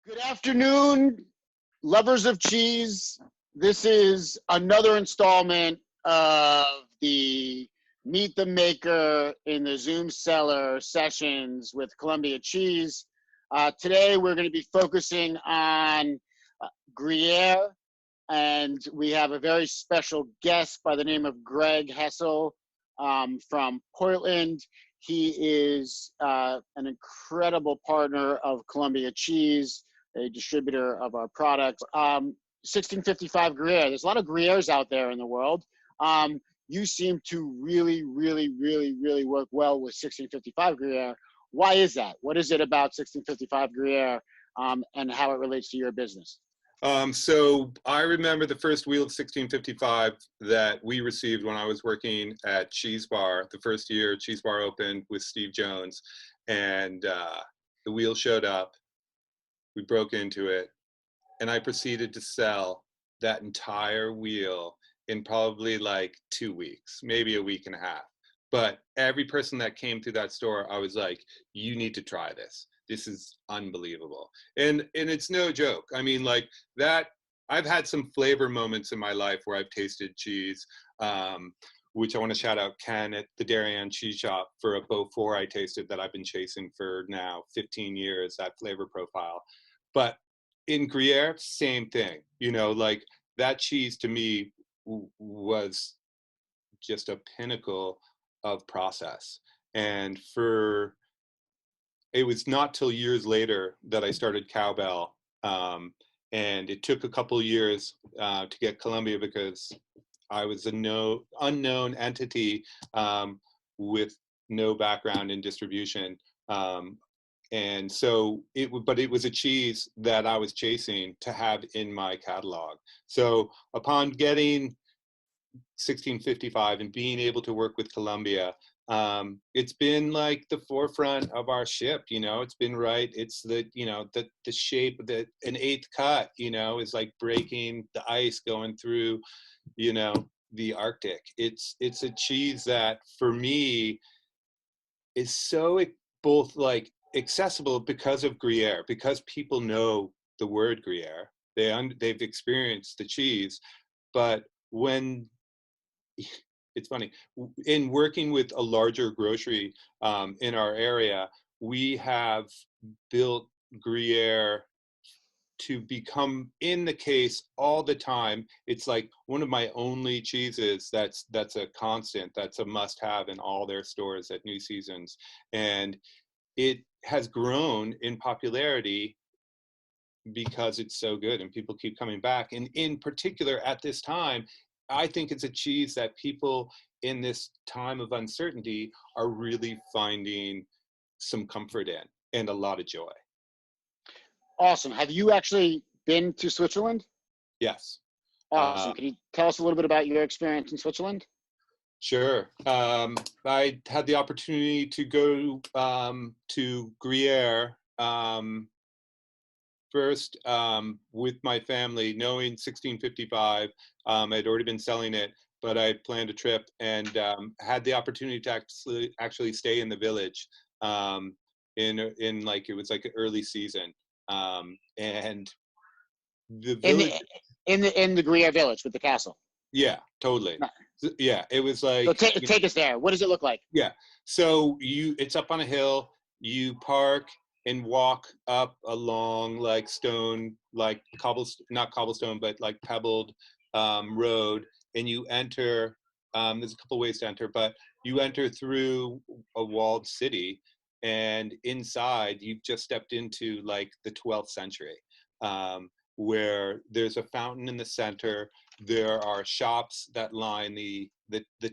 Good afternoon, lovers of cheese. This is another installment of the Meet the Maker in the Zoom Cellar sessions with Columbia Cheese. Today we're going to be focusing on Gruyere, and we have a very special guest by the name of Greg Hessel from Portland. He is an incredible partner of Columbia Cheese, a distributor of our products. 1655 Gruyere. There's a lot of Gruyères out there in the world. You seem to really work well with 1655 Gruyere. Why is that? What is it about 1655 Gruyere and how it relates to your business? So I remember the first wheel of 1655 that we received when I was working at Cheese Bar. The first year Cheese Bar opened with Steve Jones, and the wheel showed up. We broke into it, and I proceeded to sell that entire wheel in probably like 2 weeks, maybe a week and a half. But every person that came through that store, I was like, you need to try this. This is unbelievable. And it's no joke. I mean, like that, I've had some flavor moments in my life where I've tasted cheese, which I want to shout out Ken at the Darien Cheese Shop for a Beaufort I tasted that I've been chasing for now 15 years, that flavor profile. But in Gruyere, same thing. You know, like that cheese to me was just a pinnacle of process. And it was not till years later that I started Cowbell. And it took a couple of years to get Columbia because I was an unknown entity with no background in distribution. And so but it was a cheese that I was chasing to have in my catalog. So upon getting 1655 and being able to work with Columbia, it's been like the forefront of our ship. You know, it's been right. It's the shape of an eighth cut, you know, is like breaking the ice going through, you know, the Arctic. It's a cheese that for me is so both like accessible because of Gruyere, because people know the word Gruyere, they've experienced the cheese. But when it's funny, in working with a larger grocery in our area, we have built Gruyere to become in the case all the time. It's like one of my only cheeses that's a constant, that's a must-have in all their stores at New Seasons. And it has grown in popularity because it's so good and people keep coming back. And in particular at this time, I think it's a cheese that people in this time of uncertainty are really finding some comfort in and a lot of joy. Awesome. Have you actually been to Switzerland? Yes. Awesome. Can you tell us a little bit about your experience in Switzerland? Sure. I had the opportunity to go to Gruyere first with my family, knowing 1655. I'd already been selling it, but I planned a trip and had the opportunity to actually stay in the village in like, it was like an early season. And the village in the Gruyere village with the castle. Yeah, totally. Yeah, it was like. So take us there. What does it look like? Yeah, so it's up on a hill. You park and walk up along like stone, like not cobblestone, but like pebbled road, and you enter. There's a couple ways to enter, but you enter through a walled city, and inside you've just stepped into like the 12th century, where there's a fountain in the center. There are shops that line the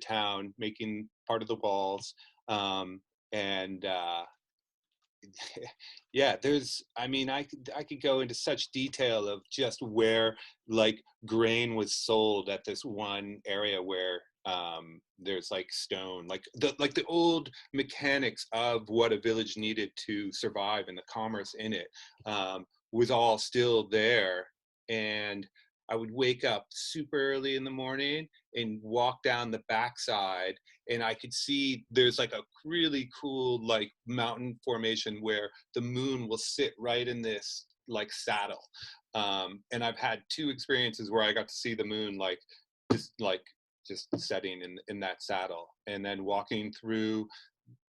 town, making part of the walls, and yeah, I could go into such detail of just where like grain was sold at this one area where there's like stone, like the old mechanics of what a village needed to survive and the commerce in it was all still there. And I would wake up super early in the morning and walk down the backside, and I could see there's like a really cool like mountain formation where the moon will sit right in this like saddle. And I've had 2 experiences where I got to see the moon just setting in that saddle, and then walking through,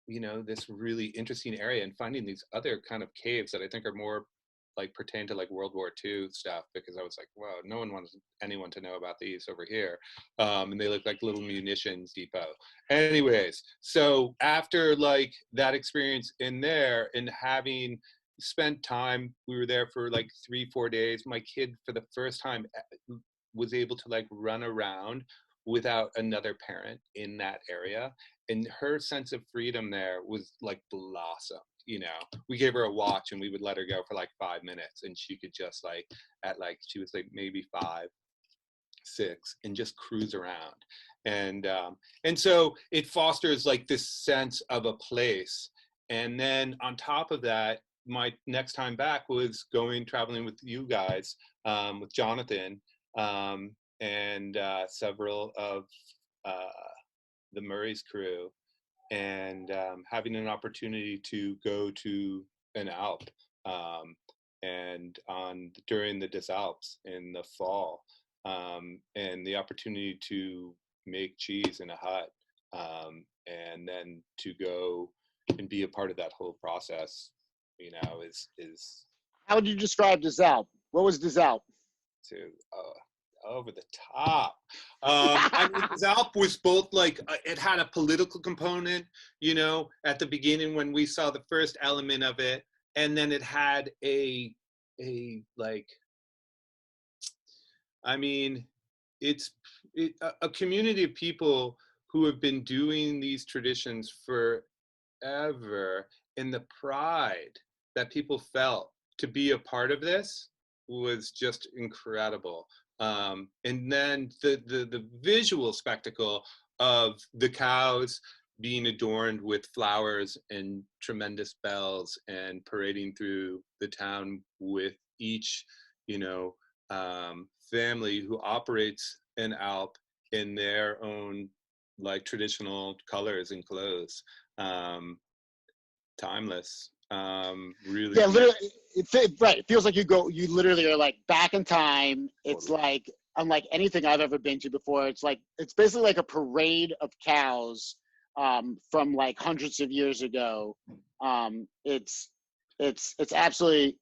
this really interesting area and finding these other kind of caves that I think are more like pertain to like World War II stuff, because I was like, wow, no one wants anyone to know about these over here. And they look like little munitions depot. Anyways, so after like that experience in there and having spent time, we were there for like 3-4 days. My kid for the first time was able to like run around without another parent in that area. And her sense of freedom there was like blossomed. We gave her a watch and we would let her go for like 5 minutes, and she could just like she was like maybe 5, 6, and just cruise around. And so it fosters like this sense of a place. And then on top of that, my next time back was traveling with you guys, with Jonathan, and several of the Murray's crew, and having an opportunity to go to an Alp, and during the Des Alps in the fall, and the opportunity to make cheese in a hut, and then to go and be a part of that whole process, is How would you describe Des Alpes? What was Des Alpes? to over the top. I mean, Zalp was both like, it had a political component, at the beginning when we saw the first element of it, and then it had a community of people who have been doing these traditions forever, and the pride that people felt to be a part of this was just incredible. And then the visual spectacle of the cows being adorned with flowers and tremendous bells and parading through the town with each, family who operates an Alp in their own like traditional colors and clothes. Timeless. Really. Yeah, literally, right. It feels like you literally are like back in time. It's like unlike anything I've ever been to before. It's basically like a parade of cows, from like hundreds of years ago. It's absolutely,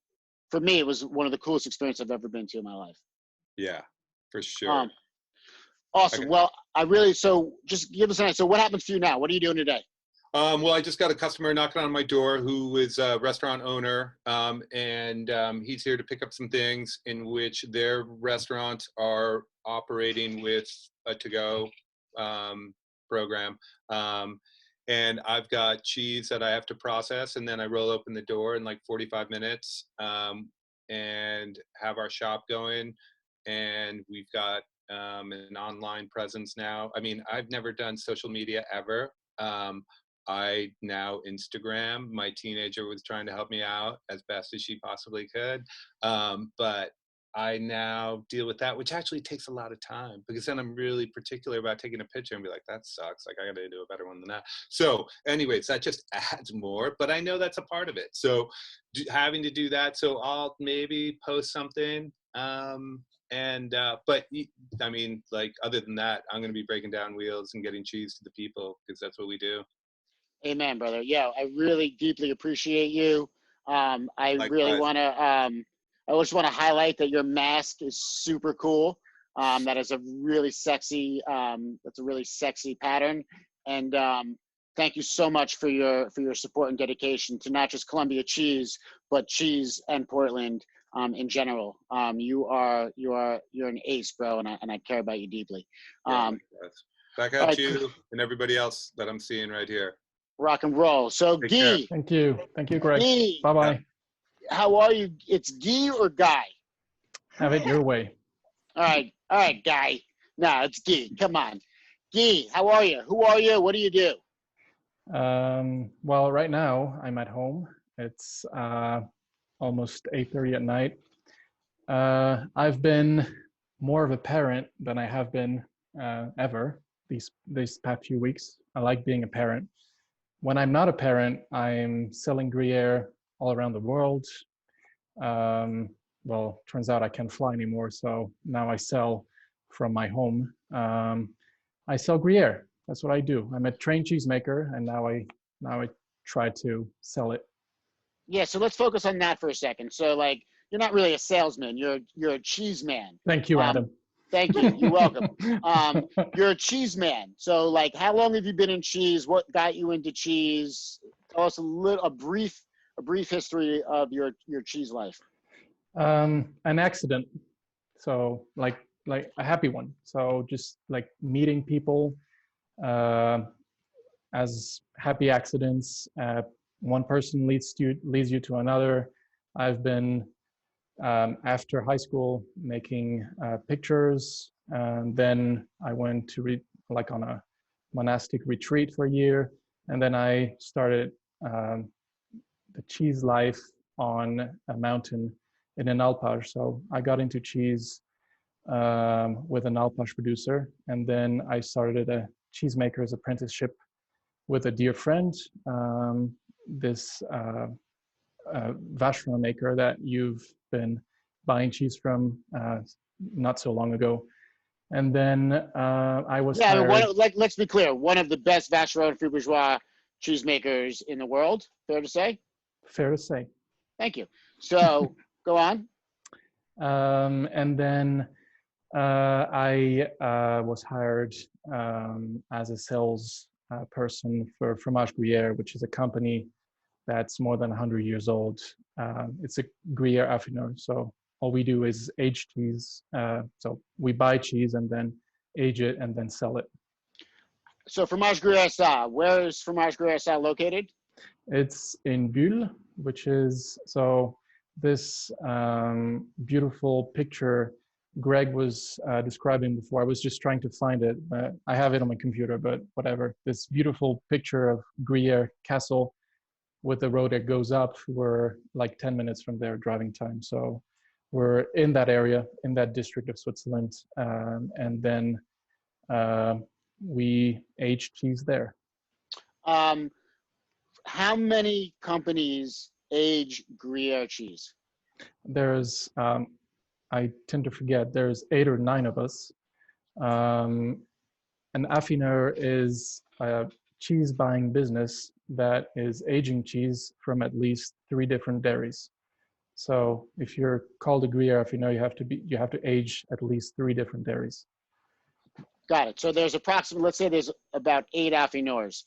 for me, it was one of the coolest experiences I've ever been to in my life. Yeah, for sure. Awesome. Okay. Well, so just give us an idea. So what happens for you now? What are you doing today? Well, I just got a customer knocking on my door who is a restaurant owner, and he's here to pick up some things in which their restaurants are operating with a to-go program. And I've got cheese that I have to process, and then I roll open the door in like 45 minutes, and have our shop going. And we've got an online presence now. I mean, I've never done social media ever. I now Instagram. My teenager was trying to help me out as best as she possibly could. But I now deal with that, which actually takes a lot of time, because then I'm really particular about taking a picture and be like, that sucks. Like, I got to do a better one than that. So anyways, that just adds more, but I know that's a part of it. So having to do that. So I'll maybe post something. But I mean, like, other than that, I'm going to be breaking down wheels and getting cheese to the people, because that's what we do. Amen, brother. Yeah, I really deeply appreciate you. I Likewise. Really want to, I just want to highlight that your mask is super cool. That is a really sexy, that's a really sexy pattern. And thank you so much for your support and dedication to not just Columbia Cheese, but cheese and Portland in general. You're an ace, bro, and I care about you deeply. Back at you and everybody else that I'm seeing right here. Rock and roll. So Guy. Thank you, Greg. Bye-bye. Yeah. How are you? It's Guy or Guy? Have it your way. All right, Guy. No, it's Guy. Come on. Guy, how are you? Who are you? What do you do? Well, right now I'm at home. It's almost 8:30 at night. I've been more of a parent than I have been ever these past few weeks. I like being a parent. When I'm not a parent, I'm selling Gruyère all around the world. well, turns out I can't fly anymore, so now I sell from my home. I sell Gruyere. That's what I do. I'm a trained cheesemaker, and now I try to sell it. Yeah, so let's focus on that for a second. So, like, you're not really a salesman. You're a cheese man. Thank you, Adam. Thank you. You're welcome. You're a cheese man. So, like, how long have you been in cheese? What got you into cheese? Tell us a brief history of your cheese life. An accident. So like a happy one. So just like meeting people as happy accidents. One person leads you to another. I've been after high school making pictures, and then I went to like on a monastic retreat for a year, and then I started the cheese life on a mountain in an alpage. So I got into cheese with an alpage producer, and then I started a cheesemaker's apprenticeship with a dear friend, this vacherin maker that you've been buying cheese from not so long ago. And then I was hired. Let's be clear, one of the best vacherin bourgeois cheesemakers in the world. Fair to say? Fair to say. Thank you. So go on. And then I was hired as a sales person for Fromage Gruyère, which is a company that's more than 100 years old. It's a Gruyère affineur. So all we do is age cheese. So we buy cheese and then age it and then sell it. So Fromage Gruyère S.A. Where is Fromage Gruyère S.A. located? It's in Bulle, which is, so this beautiful picture Greg was describing before. I was just trying to find it. I have it on my computer, but whatever. This beautiful picture of Gruyère Castle with the road that goes up. We're like 10 minutes from there driving time. So we're in that area, in that district of Switzerland. And then we age cheese there. How many companies age Gruyere cheese? There's, I tend to forget, there's 8 or 9 of us. An affineur is a cheese buying business that is aging cheese from at least 3 different dairies. So if you're called a Gruyere affineur, you have to age at least 3 different dairies. Got it. So there's approximately, let's say there's about 8 affineurs.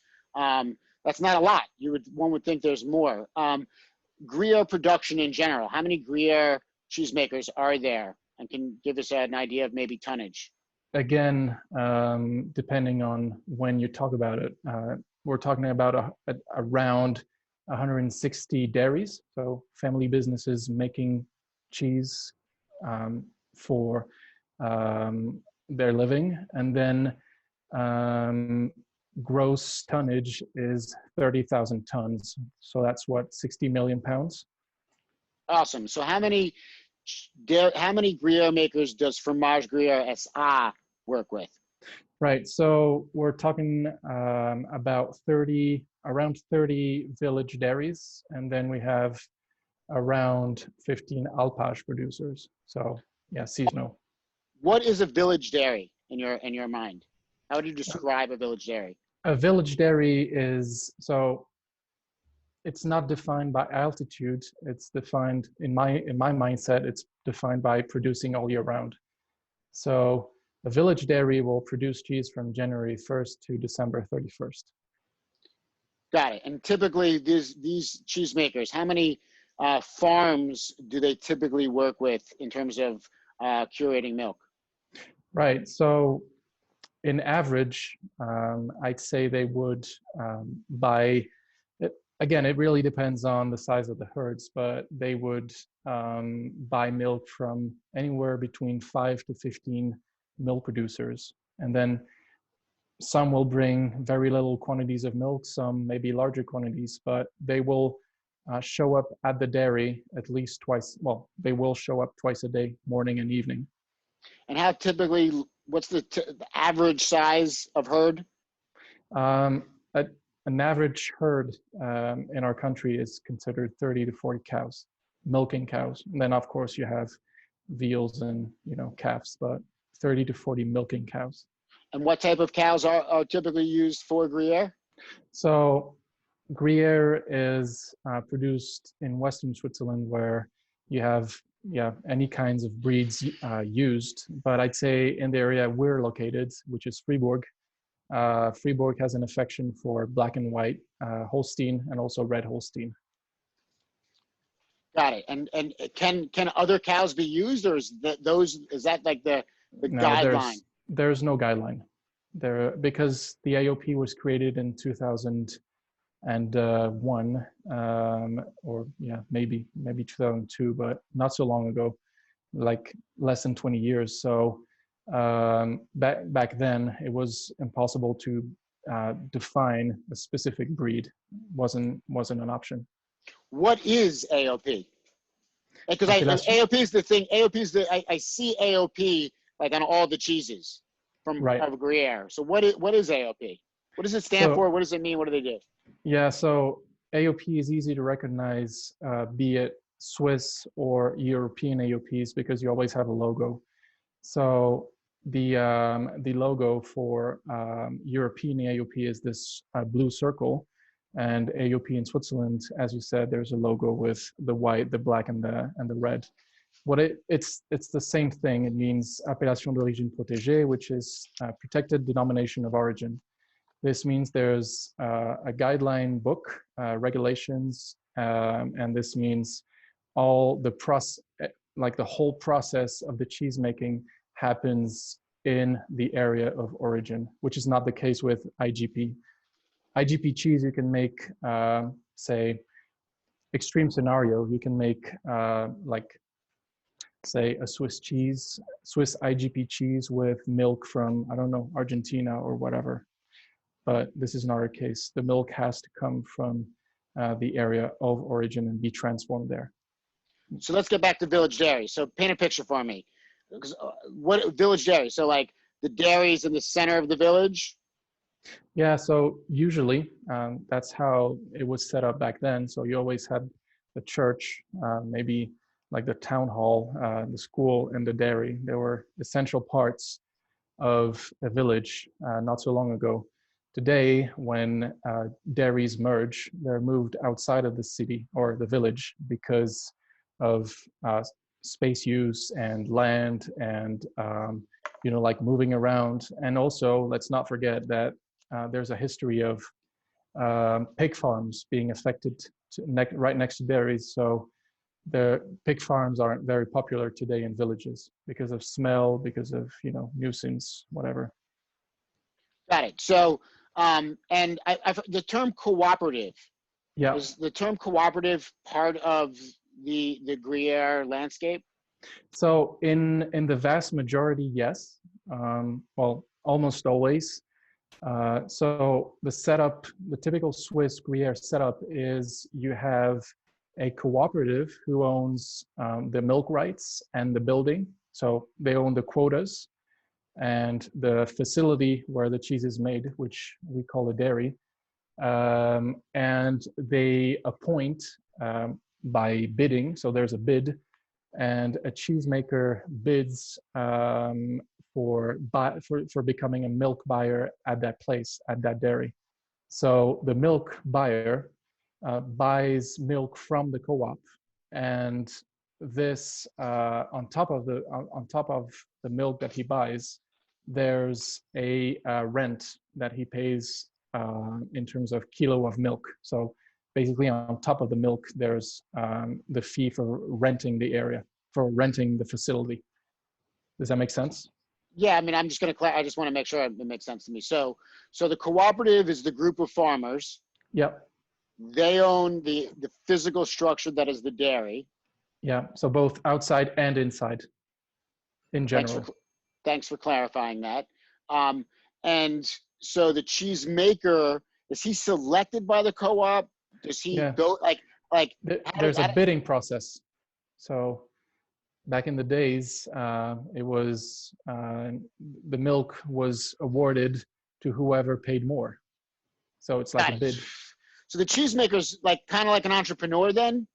That's not a lot. One would think there's more. Gruyere production in general, how many Gruyere cheesemakers are there, and can give us an idea of maybe tonnage? Again, depending on when you talk about it, we're talking about around 160 dairies, so family businesses making cheese for their living, and then gross tonnage is 30,000 tons. So that's what, 60 million pounds? Awesome. So how many Gruyere makers does Fromage Gruyère S.A. work with? Right. So we're talking about around 30 village dairies, and then we have around 15 alpage producers. So yeah, seasonal. What is a village dairy in your mind? How would you describe a village dairy? A village dairy is, so it's not defined by altitude. It's defined, in my mindset, it's defined by producing all year round. So a village dairy will produce cheese from January 1st to December 31st. Got it. And typically these cheesemakers, how many farms do they typically work with in terms of curating milk? Right. So in average, I'd say they would buy, again, it really depends on the size of the herds, but they would buy milk from anywhere between 5 to 15 milk producers. And then some will bring very little quantities of milk, some maybe larger quantities, but they will show up at the dairy at least twice. Well, they will show up twice a day, morning and evening. And how typically, what's the average size of herd? An average herd in our country is considered 30 to 40 cows. milking cows. And then of course you have veals and, you know, calves, but 30 to 40 milking cows. And what type of cows are typically used for Gruyere? So Gruyere is produced in Western Switzerland, where you have any kinds of breeds used. But I'd say in the area we're located, which is Fribourg, Fribourg has an affection for black and white Holstein and also red Holstein. Got it. And can other cows be used, or is that like the No, guideline? there's no guideline there, because the AOP was created in 2001, or maybe 2002, but not so long ago, like less than 20 years. So back then it was impossible to define a specific breed. wasn't an option. What is AOP? Because AOP is the thing. AOP is I see AOP like on all the cheeses from of Gruyere. So what is AOP? What does it stand for? What does it mean? What do they do? Yeah, so AOP is easy to recognize, be it Swiss or European AOPs, because you always have a logo. So the logo for European AOP is this blue circle, and AOP in Switzerland, as you said, there's a logo with the white, the black, and the red. It's the same thing. It means Appellation d'origine protégée, which is protected denomination of origin. This means there's a guideline book, regulations, and this means all the the whole process of the cheese making happens in the area of origin, which is not the case with IGP. IGP cheese, you can make, say, extreme scenario, you can make like, say, a Swiss IGP cheese with milk from, I don't know, Argentina or whatever. But this is not our case. The milk has to come from the area of origin and be transformed there. So let's get back to Village Dairy. So paint a picture for me. What Village Dairy? So like the dairy is in the center of the village? Yeah, so usually that's how it was set up back then. So you always had the church, maybe like the town hall, the school, and the dairy. They were essential parts of a village not so long ago. Today, when dairies merge, they're moved outside of the city or the village because of space use and land and like moving around. And also, let's not forget that there's a history of pig farms being affected right next to dairies. So the pig farms aren't very popular today in villages because of smell, because of nuisance, whatever. Got it. So and the term cooperative. Yeah. Is the term cooperative part of the Gruyere landscape? So in the vast majority, yes. Well, almost always. So the typical Swiss Gruyere setup is you have a cooperative who owns the milk rights and the building. So they own the quotas and the facility where the cheese is made, which we call a dairy. And they appoint by bidding. So there's a bid, and a cheesemaker bids for becoming a milk buyer at that place, at that dairy. So the milk buyer buys milk from the co-op, and this on top of the milk that he buys, there's a rent that he pays in terms of kilo of milk. So basically, on top of the milk, there's the fee for renting the area, for renting the facility. Does that make sense? Yeah, I mean, I just want to make sure it makes sense to me. So the cooperative is the group of farmers. Yep. They own the physical structure that is the dairy. Yeah, so both outside and inside, in general. Thanks for clarifying that. And so the cheese maker, is he selected by the co-op? Does he go like? There's a bidding process. So back in the days, it was the milk was awarded to whoever paid more. So it's like a bid. So the cheesemaker's kind of like an entrepreneur then?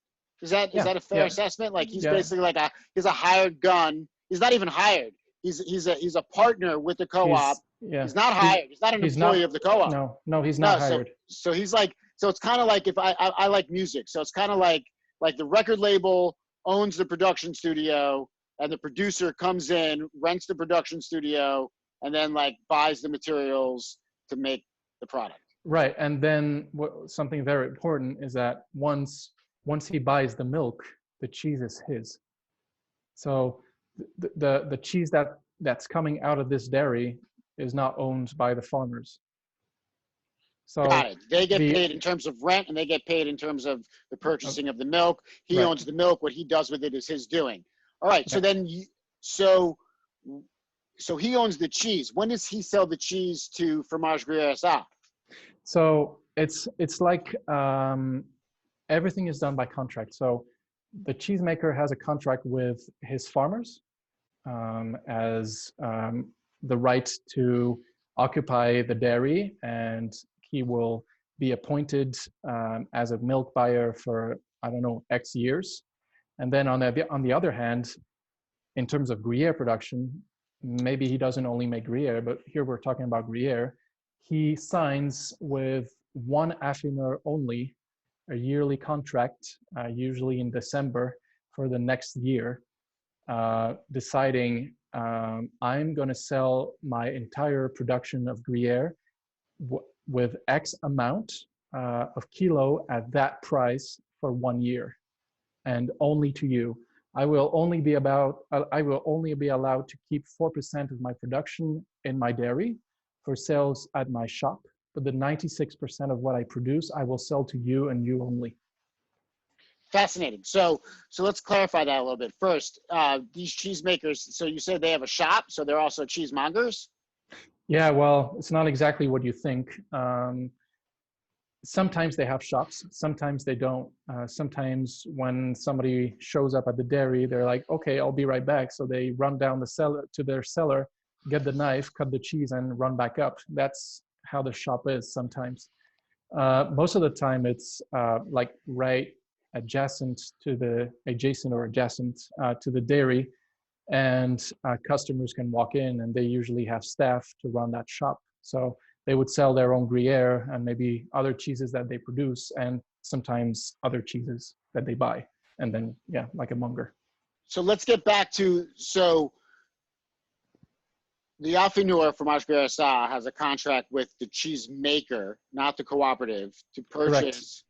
Is that a fair assessment? Like he's basically like he's a hired gun. He's not even hired. He's a partner with the co-op. He's not hired. He's not an employee of the co-op. No, he's not hired. So he's like, so it's kind of like if I like music. So it's kind of like the record label owns the production studio and the producer comes in, rents the production studio, and then like buys the materials to make the product. Right. And then something very important is that once he buys the milk, the cheese is his. So the cheese that's coming out of this dairy is not owned by the farmers. So got it. They get paid in terms of rent, and they get paid in terms of the purchasing of the milk. He owns the milk. What he does with it is his doing. All right. So then, so he owns the cheese. When does he sell the cheese to Fromage Gruyère S.A? So it's like everything is done by contract. So the cheesemaker has a contract with his farmers as the right to occupy the dairy, and he will be appointed as a milk buyer for, I don't know, X years. And then on the other hand, in terms of Gruyere production, maybe he doesn't only make Gruyere, but here we're talking about Gruyere. He signs with one affineur only, a yearly contract, usually in December for the next year, deciding I'm going to sell my entire production of Gruyere with X amount of kilo at that price for 1 year, and only to you. I will only be allowed to keep 4% of my production in my dairy for sales at my shop, but the 96% of what I produce, I will sell to you and you only. Fascinating. So let's clarify that a little bit. First, these cheesemakers, so you said they have a shop, so they're also cheesemongers? Yeah, well, it's not exactly what you think. Sometimes they have shops, sometimes they don't. Sometimes when somebody shows up at the dairy, they're like, okay, I'll be right back. So they run down the cellar to their cellar, get the knife, cut the cheese, and run back up. That's how the shop is sometimes. Most of the time it's like right adjacent to the dairy, and customers can walk in, and they usually have staff to run that shop. So they would sell their own Gruyere and maybe other cheeses that they produce, and sometimes other cheeses that they buy. And then, yeah, like a monger. So let's get back to, so the affineur Fromage Gruyère S.A has a contract with the cheese maker, not the cooperative, to purchase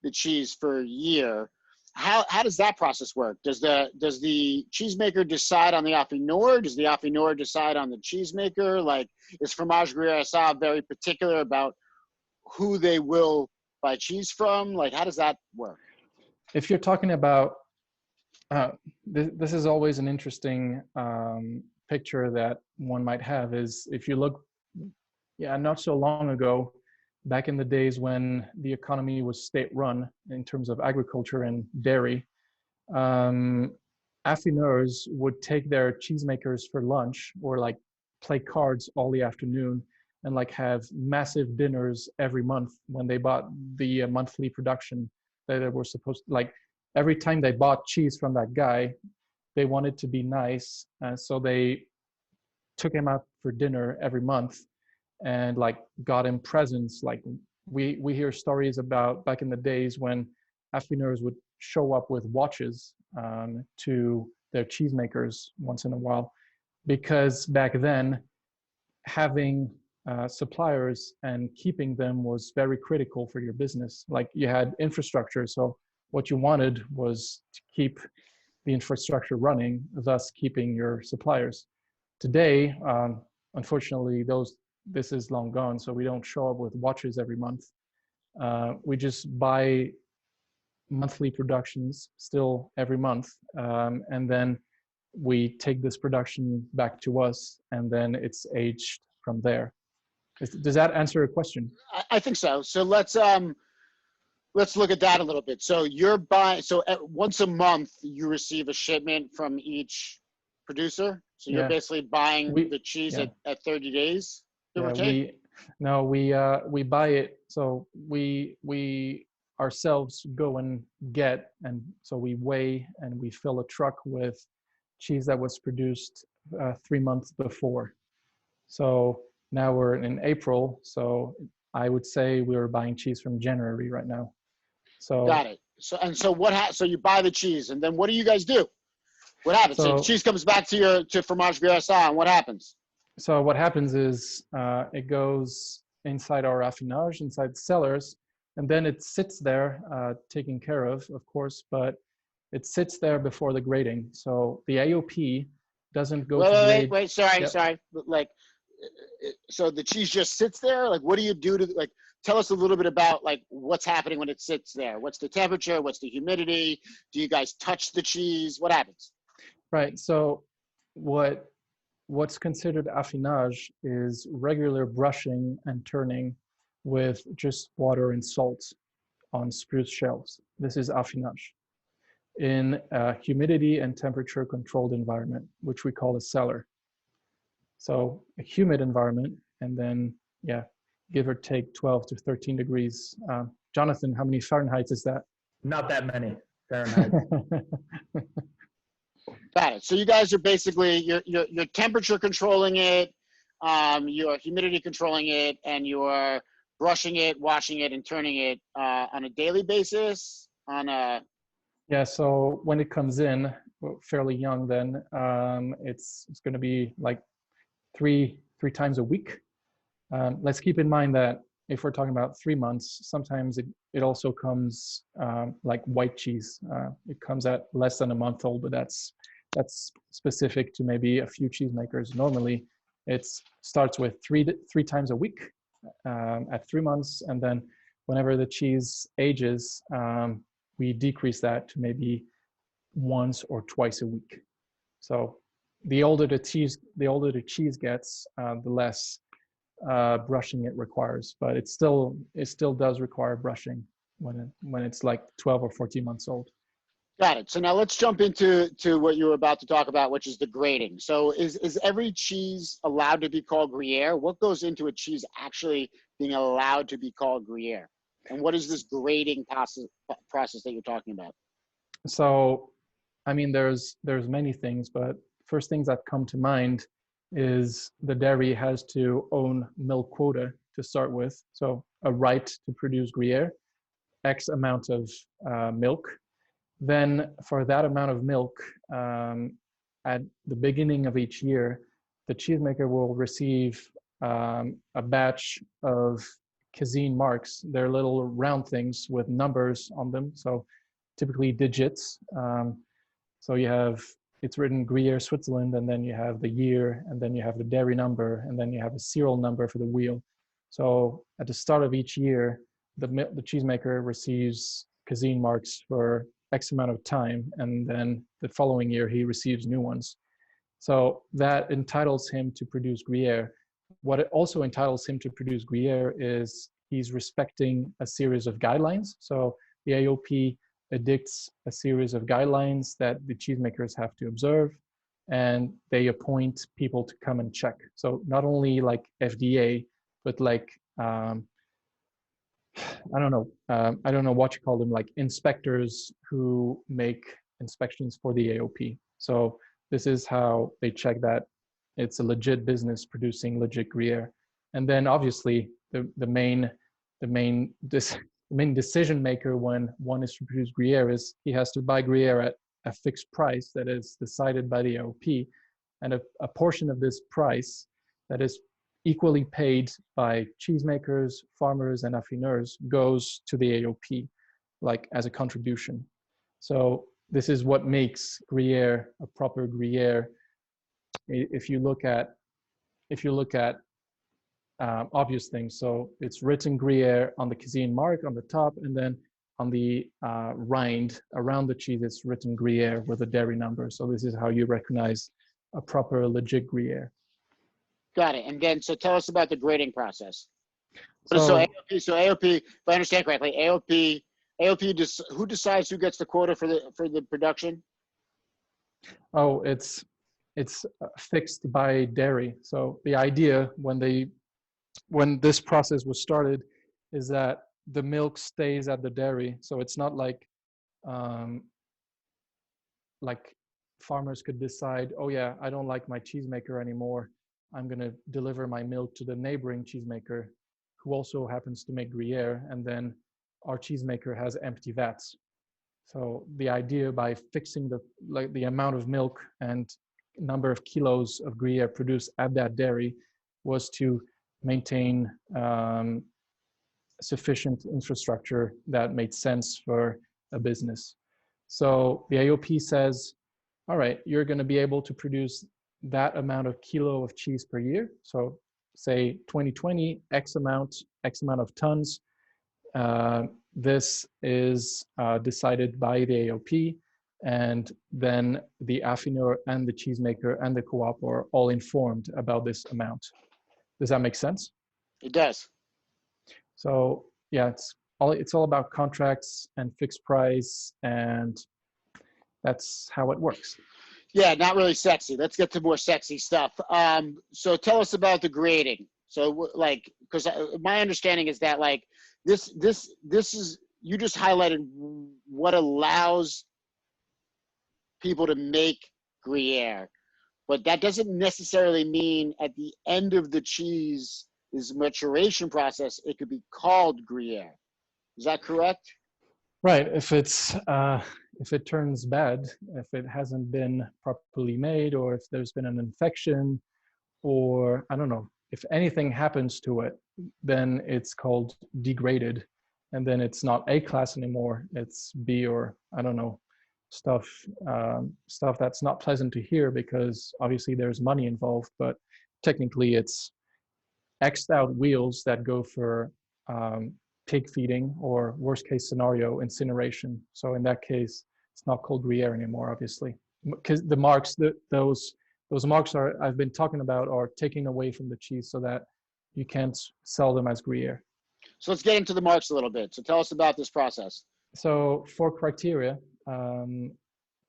the cheese for a year. How does that process work? Does the cheesemaker decide on the affineur? Does the affineur decide on the cheesemaker? Like, is Fromage Gruyère S.A very particular about who they will buy cheese from? Like, how does that work? If you're talking about, this is always an interesting picture that one might have, is if you look, not so long ago, back in the days when the economy was state-run in terms of agriculture and dairy, affineurs would take their cheesemakers for lunch, or like play cards all the afternoon, and like have massive dinners every month when they bought the monthly production that they were supposed to, like every time they bought cheese from that guy, they wanted to be nice. So they took him out for dinner every month and like got him presents. Like we hear stories about back in the days when affineurs would show up with watches to their cheesemakers once in a while, because back then having suppliers and keeping them was very critical for your business. Like you had infrastructure, so what you wanted was to keep the infrastructure running, thus keeping your suppliers. Today, unfortunately, this is long gone, so we don't show up with watches every month. We just buy monthly productions still every month, and then we take this production back to us, and then it's aged from there. Does that answer your question? I think so. So let's look at that a little bit. So you're buying, so once a month you receive a shipment from each producer. So you're basically buying the cheese at 30 days. We buy it. So we ourselves go and get, and so we weigh and we fill a truck with cheese that was produced 3 months before. So now we're in April, so I would say we were buying cheese from January right now. So got it. So you buy the cheese, and then what do you guys do? What happens? So the cheese comes back to Fromage Gruyère S.A, and what happens? So what happens is it goes inside our affinage, inside the cellars, and then it sits there, taken care of course, but it sits there before the grading. So the AOP doesn't go to grade. Wait, sorry. Like, so the cheese just sits there? Like, what do you do to, like, tell us a little bit about, like, what's happening when it sits there? What's the temperature? What's the humidity? Do you guys touch the cheese? What happens? Right, so what's considered affinage is regular brushing and turning with just water and salt on spruce shelves. This is affinage in a humidity and temperature controlled environment, which we call a cellar. So a humid environment, and then, yeah, give or take 12 to 13 degrees. Jonathan, how many Fahrenheit is that? Not that many Fahrenheit. Got it. So you guys are basically, you're temperature controlling it, you're humidity controlling it, and you're brushing it, washing it, and turning it on a daily basis? Yeah, so when it comes in, fairly young then, it's going to be like three times a week. Let's keep in mind that if we're talking about 3 months, sometimes it also comes like white cheese. It comes at less than a month old, but that's specific to maybe a few cheesemakers. Normally, it starts with three times a week at 3 months, and then whenever the cheese ages, we decrease that to maybe once or twice a week. So the older the cheese gets, the less brushing it requires, but it still does require brushing when it's like 12 or 14 months old. Got it. So now let's jump into what you were about to talk about, which is the grading. So is every cheese allowed to be called Gruyere? What goes into a cheese actually being allowed to be called Gruyere? And what is this grading process that you're talking about? So, I mean, there's many things, but first things that come to mind is the dairy has to own milk quota to start with. So a right to produce Gruyere, X amount of milk. Then for that amount of milk, at the beginning of each year, the cheesemaker will receive a batch of cuisine marks. They're little round things with numbers on them. So typically digits. So it's written Gruyere Switzerland, and then you have the year, and then you have the dairy number, and then you have a serial number for the wheel. So at the start of each year, the cheesemaker receives cuisine marks for X amount of time, and then the following year he receives new ones. So that entitles him to produce Gruyere. What it also entitles him to produce Gruyere is he's respecting a series of guidelines. So the AOP edicts a series of guidelines that the cheesemakers have to observe, and they appoint people to come and check. So not only like FDA, but like I don't know what you call them, like inspectors who make inspections for the AOP. So this is how they check that it's a legit business producing legit Gruyere. And then obviously the main decision maker when one is to produce Gruyere is he has to buy Gruyere at a fixed price that is decided by the AOP, and a portion of this price that is equally paid by cheesemakers, farmers, and affineurs goes to the AOP, like as a contribution. So this is what makes Gruyere a proper Gruyere. If you look at obvious things, so it's written Gruyere on the cuisine mark on the top, and then on the rind around the cheese, it's written Gruyere with a dairy number. So this is how you recognize a proper, legit Gruyere. Got it. And then, so tell us about the grading process. So AOP, if I understand correctly, AOP, who decides who gets the quota for the production? Oh, it's fixed by dairy. So the idea when this process was started is that the milk stays at the dairy. So it's not um, like farmers could decide, oh yeah, I don't like my cheesemaker anymore. I'm going to deliver my milk to the neighboring cheesemaker who also happens to make Gruyere, and then our cheesemaker has empty vats. So the idea by fixing the amount of milk and number of kilos of Gruyere produced at that dairy was to maintain sufficient infrastructure that made sense for a business. So the AOP says, all right, you're going to be able to produce that amount of kilo of cheese per year. So say 2020, X amount of tons. This is decided by the AOP, and then the affineur and the cheesemaker and the co-op are all informed about this amount. Does that make sense? It does. So yeah, it's all about contracts and fixed price, and that's how it works. Yeah, not really sexy. Let's get to more sexy stuff. So tell us about the grading. So like, because my understanding is that like this is, you just highlighted what allows people to make Gruyere, but that doesn't necessarily mean at the end of the cheese's maturation process, it could be called Gruyere. Is that correct? Right. If it turns bad, if it hasn't been properly made, or if there's been an infection, or I don't know, if anything happens to it, then it's called degraded, and then it's not A class anymore. It's B, or I don't know, stuff that's not pleasant to hear, because obviously there's money involved, but technically it's X'd out wheels that go for pig feeding, or worst case scenario, incineration. So in that case, it's not called Gruyere anymore, obviously, because the marks, those marks I've been talking about are taken away from the cheese so that you can't sell them as Gruyere. So let's get into the marks a little bit. So tell us about this process. So 4 criteria: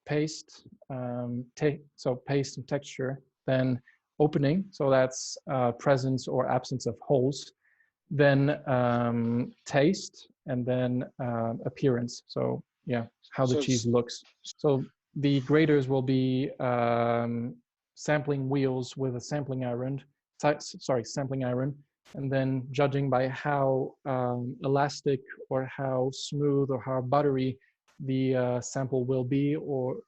paste, so paste and texture, then opening, so that's presence or absence of holes, then taste, and then appearance. So yeah, how the cheese looks. So the graders will be sampling wheels with a sampling iron, and then judging by how elastic or how smooth or how buttery the sample will be, or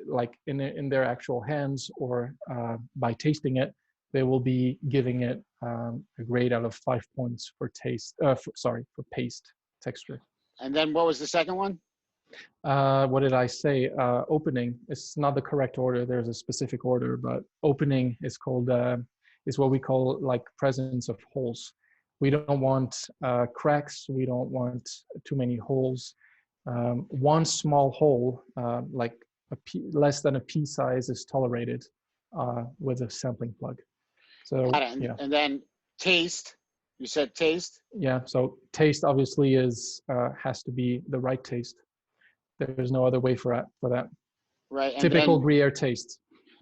like in their actual hands, or by tasting it, they will be giving it a grade out of 5 points for taste. For paste texture. And then what was the second one? What did I say? Opening. It's not the correct order. There's a specific order, but opening is called is what we call like presence of holes. We don't want cracks. We don't want too many holes. One small hole, like less than a pea size, is tolerated with a sampling plug. So yeah. And then taste. You said taste. Yeah. So taste obviously has to be the right taste. There's no other way for that. Right. And typical then, Gruyere taste.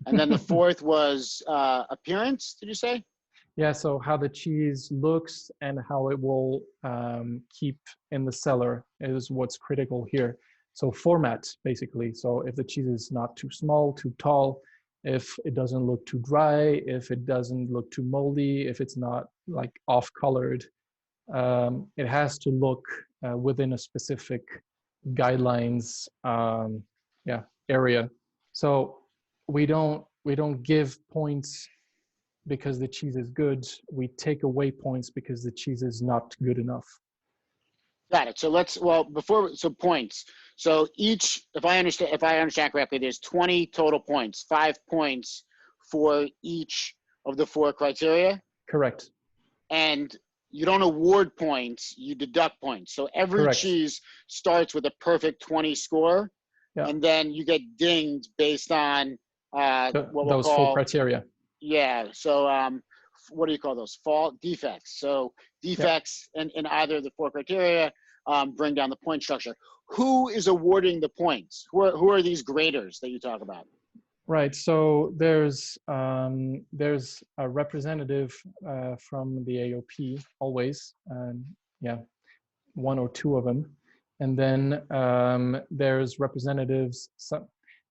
And then the fourth was appearance. Did you say? Yeah. So how the cheese looks and how it will keep in the cellar is what's critical here. So format, basically. So if the cheese is not too small, too tall, if it doesn't look too dry, if it doesn't look too moldy, if it's not like off-colored, it has to look within a specific guidelines area. So we don't give points because the cheese is good. We take away points because the cheese is not good enough. Got it. So points. So each, if I understand correctly, there's 20 total points, 5 points for each of the 4 criteria. Correct. And you don't award points, you deduct points. So every Correct. cheese starts with a perfect 20 score, and then you get dinged based on those 4 criteria. Yeah. So what do you call those? Defects. So defects in either of the 4 criteria bring down the point structure. Who is awarding the points? Who are these graders that you talk about? Right. So there's a representative from the AOP always. one or two of them. And then there's representatives.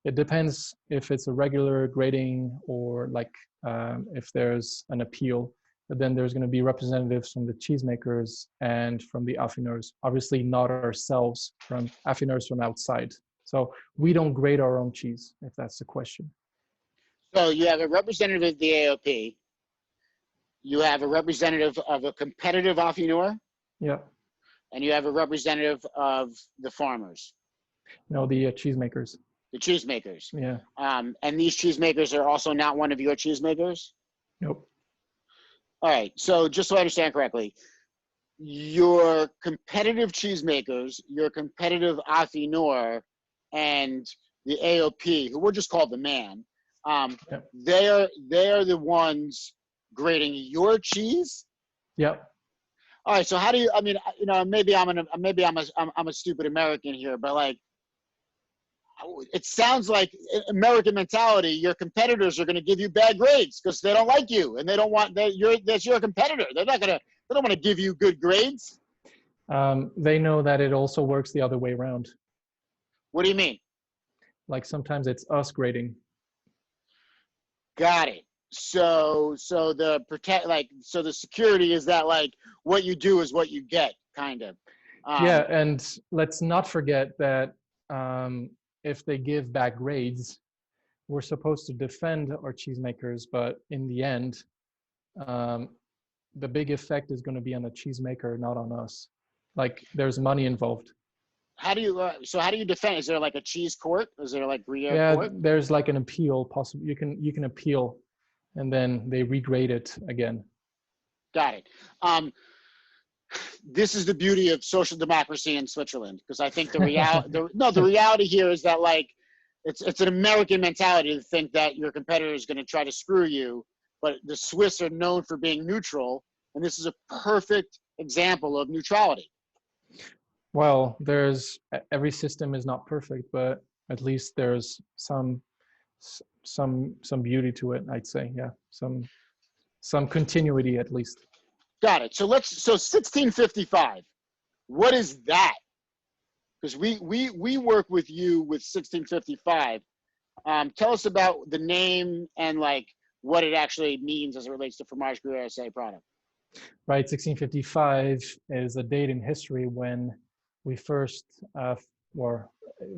It depends if it's a regular grading or like if there's an appeal. But then there's going to be representatives from the cheesemakers and from the affineurs. Obviously not ourselves, from affineurs from outside. So we don't grade our own cheese, if that's the question. So you have a representative of the AOP. You have a representative of a competitive affineur. Yeah. And you have a representative of the farmers. No, the cheesemakers. The cheesemakers. Yeah. And these cheesemakers are also not one of your cheesemakers? Nope. All right. So just so I understand correctly, your competitive cheesemakers, your competitive affineur, and the AOP, who we'll just call the man, they are the ones grading your cheese? Yep. All right, so how do you? I mean, you know, maybe I'm a stupid American here, but like, it sounds like American mentality. Your competitors are going to give you bad grades because they don't like you and they don't want that. That's your competitor. They don't want to give you good grades. They know that it also works the other way around. What do you mean? Like sometimes it's us grading. Got it. So the security is that like what you do is what you get, kind of. Yeah, and let's not forget that if they give bad grades, we're supposed to defend our cheesemakers, but in the end, the big effect is going to be on the cheesemaker, not on us. Like there's money involved. How do you defend? Is there like a cheese court? Is there like Gruyère court? Yeah, there's like an appeal possible. You can appeal, and then they regrade it again. Got it. This is the beauty of social democracy in Switzerland, because I think the reality here is that like it's an American mentality to think that your competitor is going to try to screw you, but the Swiss are known for being neutral, and this is a perfect example of neutrality. Well, every system is not perfect, but at least there's some beauty to it, I'd say. Yeah, some continuity at least. Got it. So 1655. What is that? Because we work with you with 1655. Tell us about the name and like what it actually means as it relates to Fromage Gruyère S.A. product. Right, 1655 is a date in history when we first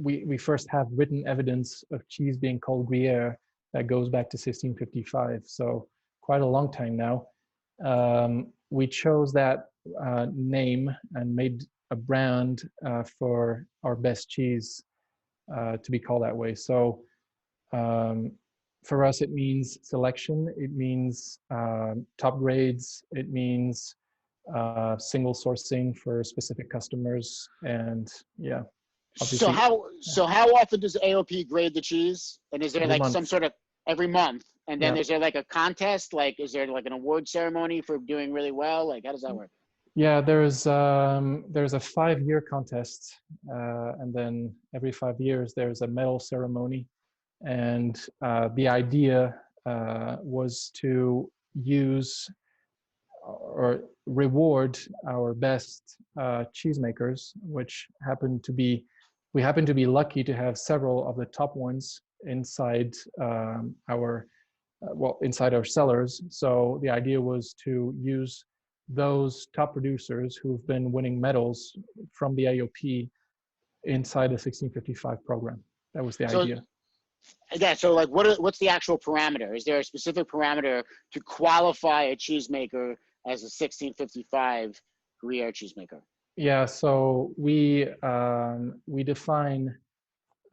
we first have written evidence of cheese being called Gruyère that goes back to 1655. So quite a long time now. We chose that name and made a brand for our best cheese to be called that way. So for us, it means selection. It means top grades. It means single sourcing for specific customers. And yeah. So how often does AOP grade the cheese? And is there every like month. some sort of every month? And then Yeah. is there like a contest? Like, is there like an award ceremony for doing really well? Like, how does that work? Yeah, there's a 5-year contest, and then every 5 years there's a medal ceremony. And the idea was to use or reward our best cheesemakers, which we happen to be lucky to have several of the top ones inside inside our cellars. So the idea was to use those top producers who've been winning medals from the AOP inside the 1655 program. That was the idea. Yeah, so like what's the actual parameter? Is there a specific parameter to qualify a cheesemaker as a 1655 Gruyère cheesemaker? Yeah, so we define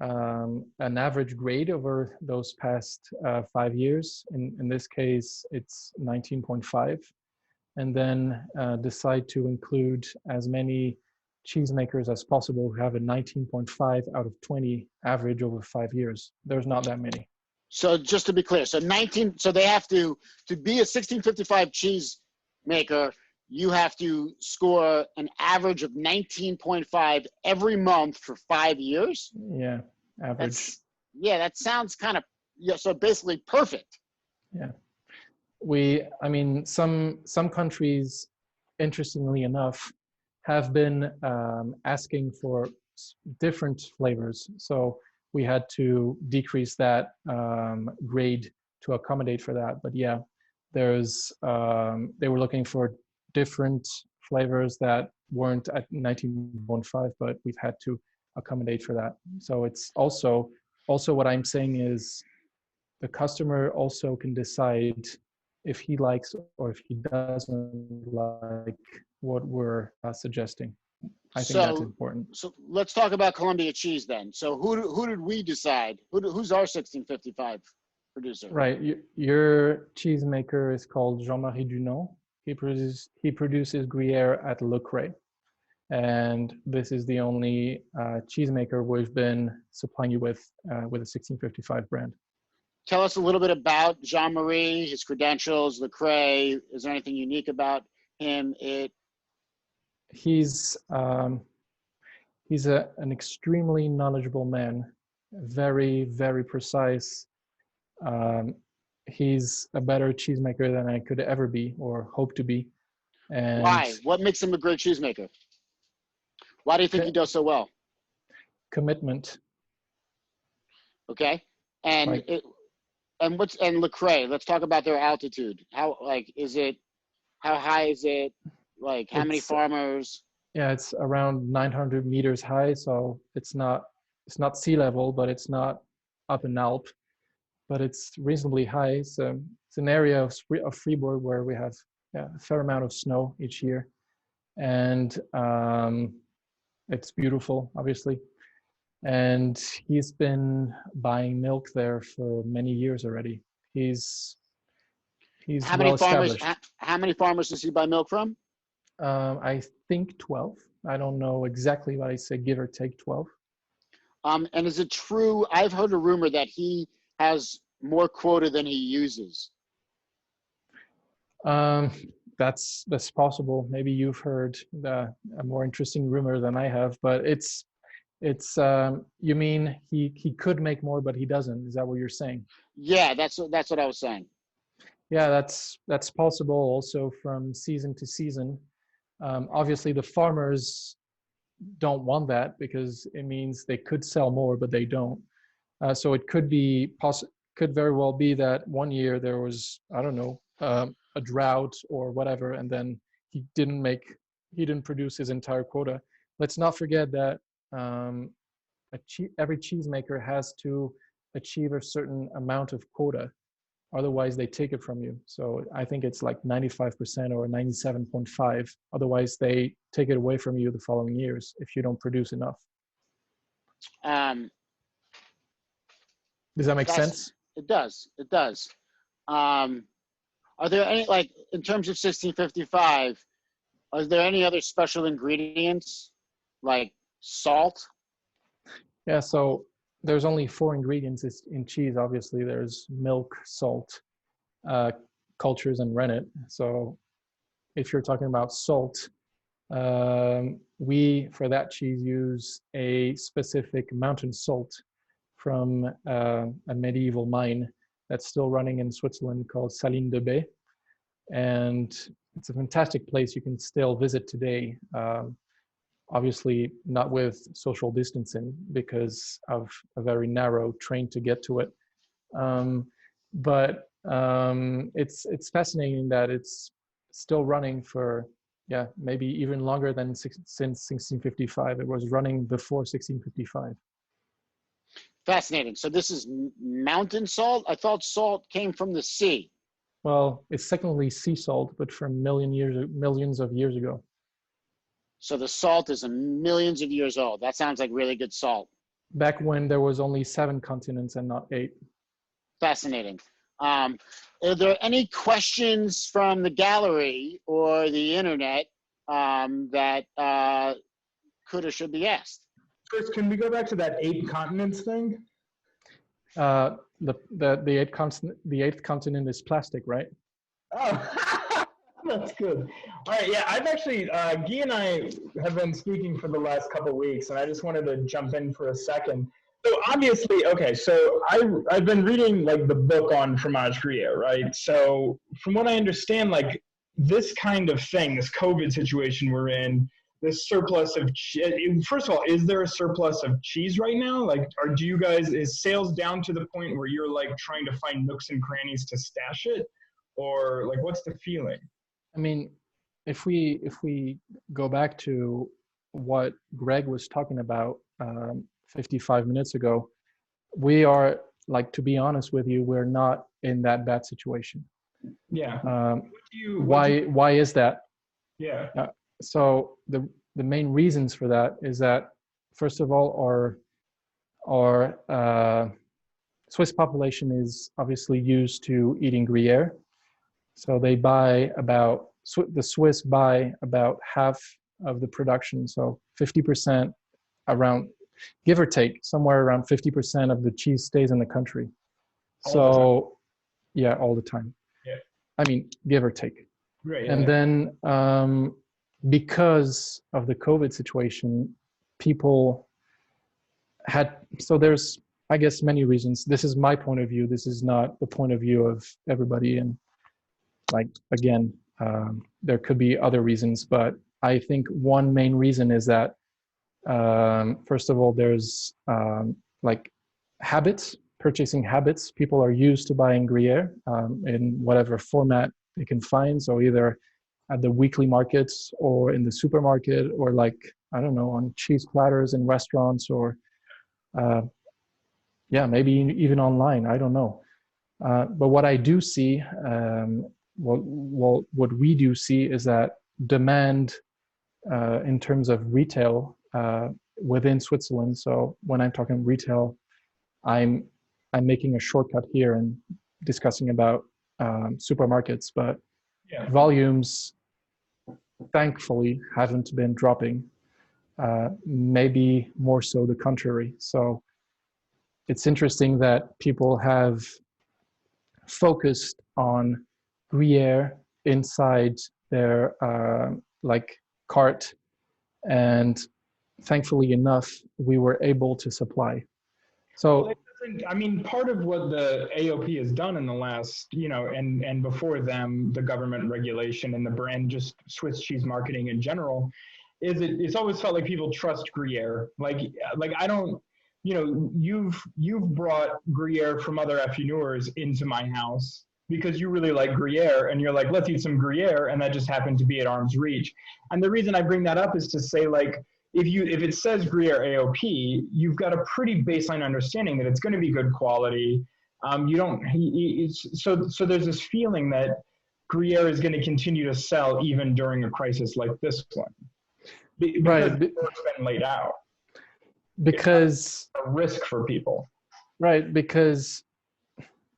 an average grade over those past 5 years. In this case, it's 19.5, and then decide to include as many cheesemakers as possible who have a 19.5 out of 20 average over 5 years. There's not that many. So just to be clear, so they have to be a 1655 cheesemaker, you have to score an average of 19.5 every month for 5 years? Yeah, average. That sounds kind of, so basically perfect. Yeah. I mean, some countries, interestingly enough, have been asking for different flavors. So we had to decrease that grade to accommodate for that. But yeah, they were looking for different flavors that weren't at 19.5, but we've had to accommodate for that. So it's also what I'm saying is the customer also can decide if he likes or if he doesn't like what we're suggesting. I think that's important. So let's talk about Columbia cheese then. So who did we decide? Who's our 1655 producer? Right. Your cheesemaker is called Jean-Marie Dunant. He produces Gruyère at Le Cray. And this is the only cheesemaker we've been supplying you with a 1655 brand. Tell us a little bit about Jean-Marie, his credentials, Le Cray. Is there anything unique about him? He's an extremely knowledgeable man, very, very precise. He's a better cheesemaker than I could ever be or hope to be. And why? What makes him a great cheesemaker? Why do you think he does so well? Commitment. Okay. And right. And Le Cray, let's talk about their altitude. How high is it? Like how many farmers? Yeah, it's around 900 meters high, so it's not sea level, but it's not up an Alp, but it's reasonably high. So it's an area of Fribourg where we have a fair amount of snow each year, and it's beautiful, obviously. And he's been buying milk there for many years already. He's how well many farmers? established. How many farmers does he buy milk from? I think 12. I don't know exactly, but I say give or take 12. And is it true? I've heard a rumor that he has more quota than he uses. That's possible. Maybe you've heard a more interesting rumor than I have, but it's you mean he could make more, but he doesn't. Is that what you're saying? Yeah, that's what I was saying. Yeah, that's possible also from season to season. Obviously, the farmers don't want that because it means they could sell more, but they don't. So it could very well be that one year there was, I don't know, a drought or whatever, and then he didn't produce his entire quota. Let's not forget that every cheesemaker has to achieve a certain amount of quota. Otherwise, they take it from you. So I think it's like 95% or 97.5. Otherwise, they take it away from you the following years if you don't produce enough. Does that make sense? It does. It does. Are there any, like, in terms of 1655, are there any other special ingredients like salt? Yeah, so there's only 4 ingredients in cheese. Obviously, there's milk, salt, cultures, and rennet. So if you're talking about salt, we, for that cheese, use a specific mountain salt from a medieval mine that's still running in Switzerland called Saline de Bay. And it's a fantastic place you can still visit today. Obviously not with social distancing because of a very narrow train to get to it. But it's fascinating that it's still running for, maybe even longer than since 1655. It was running before 1655. Fascinating. So this is mountain salt? I thought salt came from the sea. Well, it's technically sea salt, but from millions of years ago. So the salt is millions of years old. That sounds like really good salt. Back when there was only 7 continents and not 8. Fascinating. Are there any questions from the gallery or the internet that could or should be asked? First, can we go back to that 8 continents thing? The eighth continent is plastic, right? Oh, that's good. All right, yeah, I've actually, Guy and I have been speaking for the last couple of weeks, and I just wanted to jump in for a second. So obviously, okay, so I've been reading like the book on Fromage Gruyère, right? So from what I understand, like this kind of thing, this COVID situation we're in, this surplus of first of all, is there a surplus of cheese right now? Like, do you guys, is sales down to the point where you're like trying to find nooks and crannies to stash it, or like what's the feeling? I mean, if we go back to what Greg was talking about 55 minutes ago, we are, like, to be honest with you, we're not in that bad situation. Yeah. Why is that? Yeah. So the main reasons for that is that, first of all, our Swiss population is obviously used to eating Gruyere, so they buy about, the Swiss buy about half of the production, so 50%, around, give or take, somewhere around 50% of the cheese stays in the country. So yeah, all the time. Yeah. I mean, give or take. Right. And then because of the COVID situation, people had, so there's, I guess, many reasons. This is my point of view. This is not the point of view of everybody. And like, again, there could be other reasons, but I think one main reason is that, first of all, there's like habits, purchasing habits. People are used to buying Gruyere in whatever format they can find. So either at the weekly markets or in the supermarket, or like, I don't know, on cheese platters in restaurants, or yeah, maybe even online. I don't know. But what I do see, what we do see is that demand in terms of retail within Switzerland. So when I'm talking retail, I'm making a shortcut here and discussing about supermarkets, but Yeah. volumes thankfully haven't been dropping. Maybe more so the contrary. So it's interesting that people have focused on Gruyere inside their like cart, and thankfully enough, we were able to supply. So I mean, part of what the AOP has done in the last, and before them, the government regulation and the brand, just Swiss cheese marketing in general, is it's always felt like people trust Gruyere. Like I don't, you've brought Gruyere from other affineurs into my house because you really like Gruyere, and you're like, let's eat some Gruyere, and that just happened to be at arm's reach. And the reason I bring that up is to say, like, if it says Gruyere AOP, you've got a pretty baseline understanding that it's going to be good quality. So there's this feeling that Gruyere is going to continue to sell even during a crisis like this one, because right, the work's been laid out. Because a risk for people. Right, because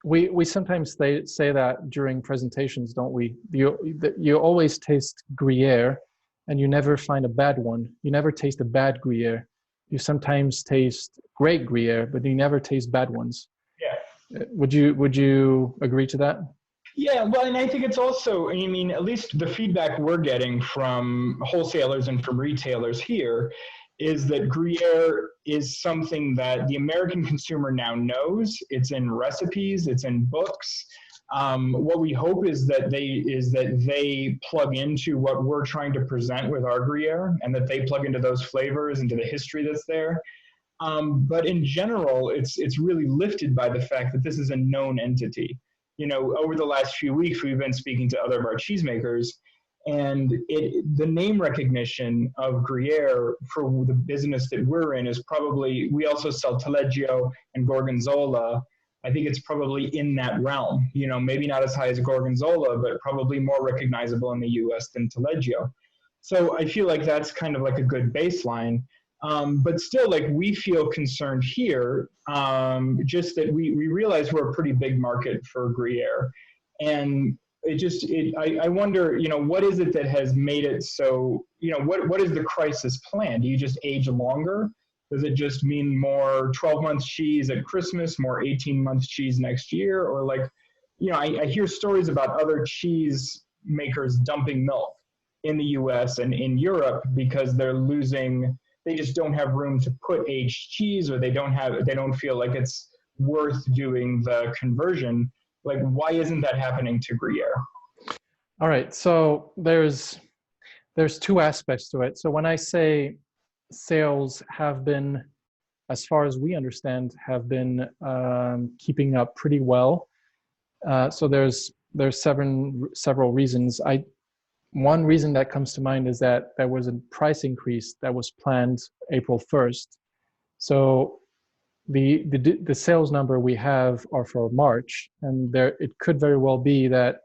we sometimes say that during presentations, don't we? You always taste Gruyere, and you never find a bad one. You never taste a bad Gruyere. You sometimes taste great Gruyere, but you never taste bad ones. Yeah. Would you agree to that? Yeah, well, and I think it's also, I mean, at least the feedback we're getting from wholesalers and from retailers here is that Gruyere is something that the American consumer now knows. It's in recipes, it's in books. What we hope is that they plug into what we're trying to present with our Gruyere, and that they plug into those flavors, into the history that's there. But in general, it's really lifted by the fact that this is a known entity. Over the last few weeks, we've been speaking to other of our cheesemakers, and the name recognition of Gruyere for the business that we're in is probably, we also sell Taleggio and Gorgonzola. I think it's probably in that realm, maybe not as high as Gorgonzola, but probably more recognizable in the US than Taleggio. So I feel like that's kind of like a good baseline. But still, like, we feel concerned here, just that we realize we're a pretty big market for Gruyere. And I wonder, what is it that has made it so, what is the crisis plan? Do you just age longer? Does it just mean more 12 months cheese at Christmas, more 18 months cheese next year? Or like, I hear stories about other cheese makers dumping milk in the US and in Europe because they just don't have room to put aged cheese, or they don't feel like it's worth doing the conversion. Like, why isn't that happening to Gruyere? All right, so there's there's two aspects to it. So when I say sales have been, as far as we understand, have been keeping up pretty well. So there's several reasons. One reason that comes to mind is that there was a price increase that was planned April 1st. So the sales number we have are for March, and it could very well be that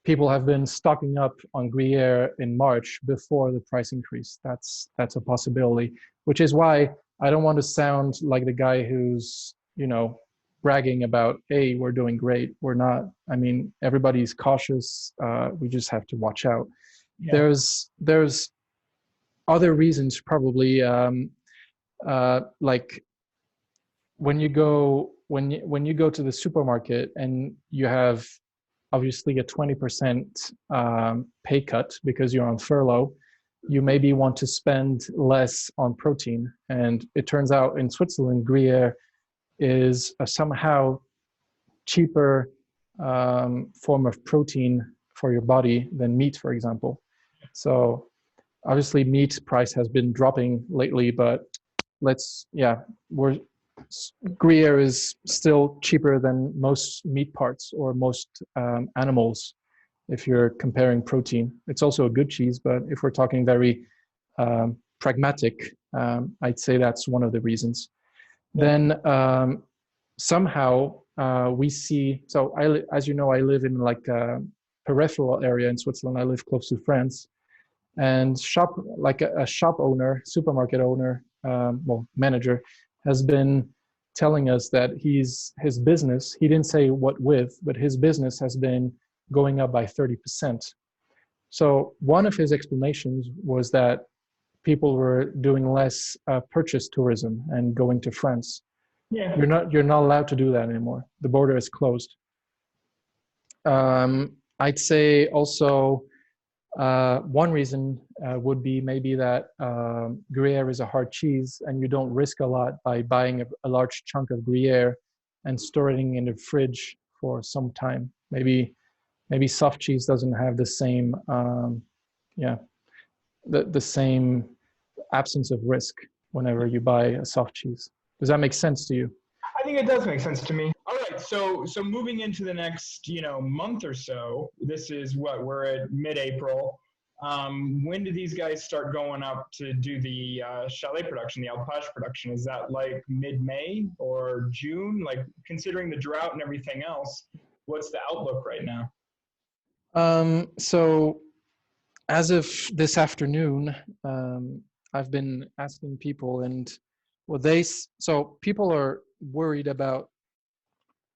people have been stocking up on Gruyere in March before the price increase. That's a possibility, which is why I don't want to sound like the guy who's, bragging about, hey, we're doing great. We're not. I mean, everybody's cautious. We just have to watch out. Yeah. There's other reasons probably, like when you go to the supermarket and you have obviously a 20% pay cut because you're on furlough, you maybe want to spend less on protein. And it turns out in Switzerland, Gruyere is a somehow cheaper form of protein for your body than meat, for example. So obviously meat price has been dropping lately, but Gruyere is still cheaper than most meat parts or most animals if you're comparing protein. It's also a good cheese, but if we're talking very pragmatic, I'd say that's one of the reasons. Then somehow we see, so as you know, I live in like a peripheral area in Switzerland. I live close to France, and a shop owner, supermarket owner, manager, has been telling us that his business, he didn't say what with, but his business has been going up by 30%. So one of his explanations was that people were doing less purchase tourism and going to France. Yeah. You're not allowed to do that anymore. The border is closed. I'd say also one reason would be maybe that Gruyere is a hard cheese and you don't risk a lot by buying a large chunk of Gruyere and storing it in the fridge for some time. Maybe soft cheese doesn't have the same the same absence of risk whenever you buy a soft cheese. Does that make sense to you? I think it does make sense to me. All right, so moving into the next month or so, this is what we're at mid-April. When do these guys start going up to do the chalet production, the alpage production? Is that like mid-May or June? Like considering the drought and everything else, what's the outlook right now? So as of this afternoon, I've been asking people, and so people are worried about,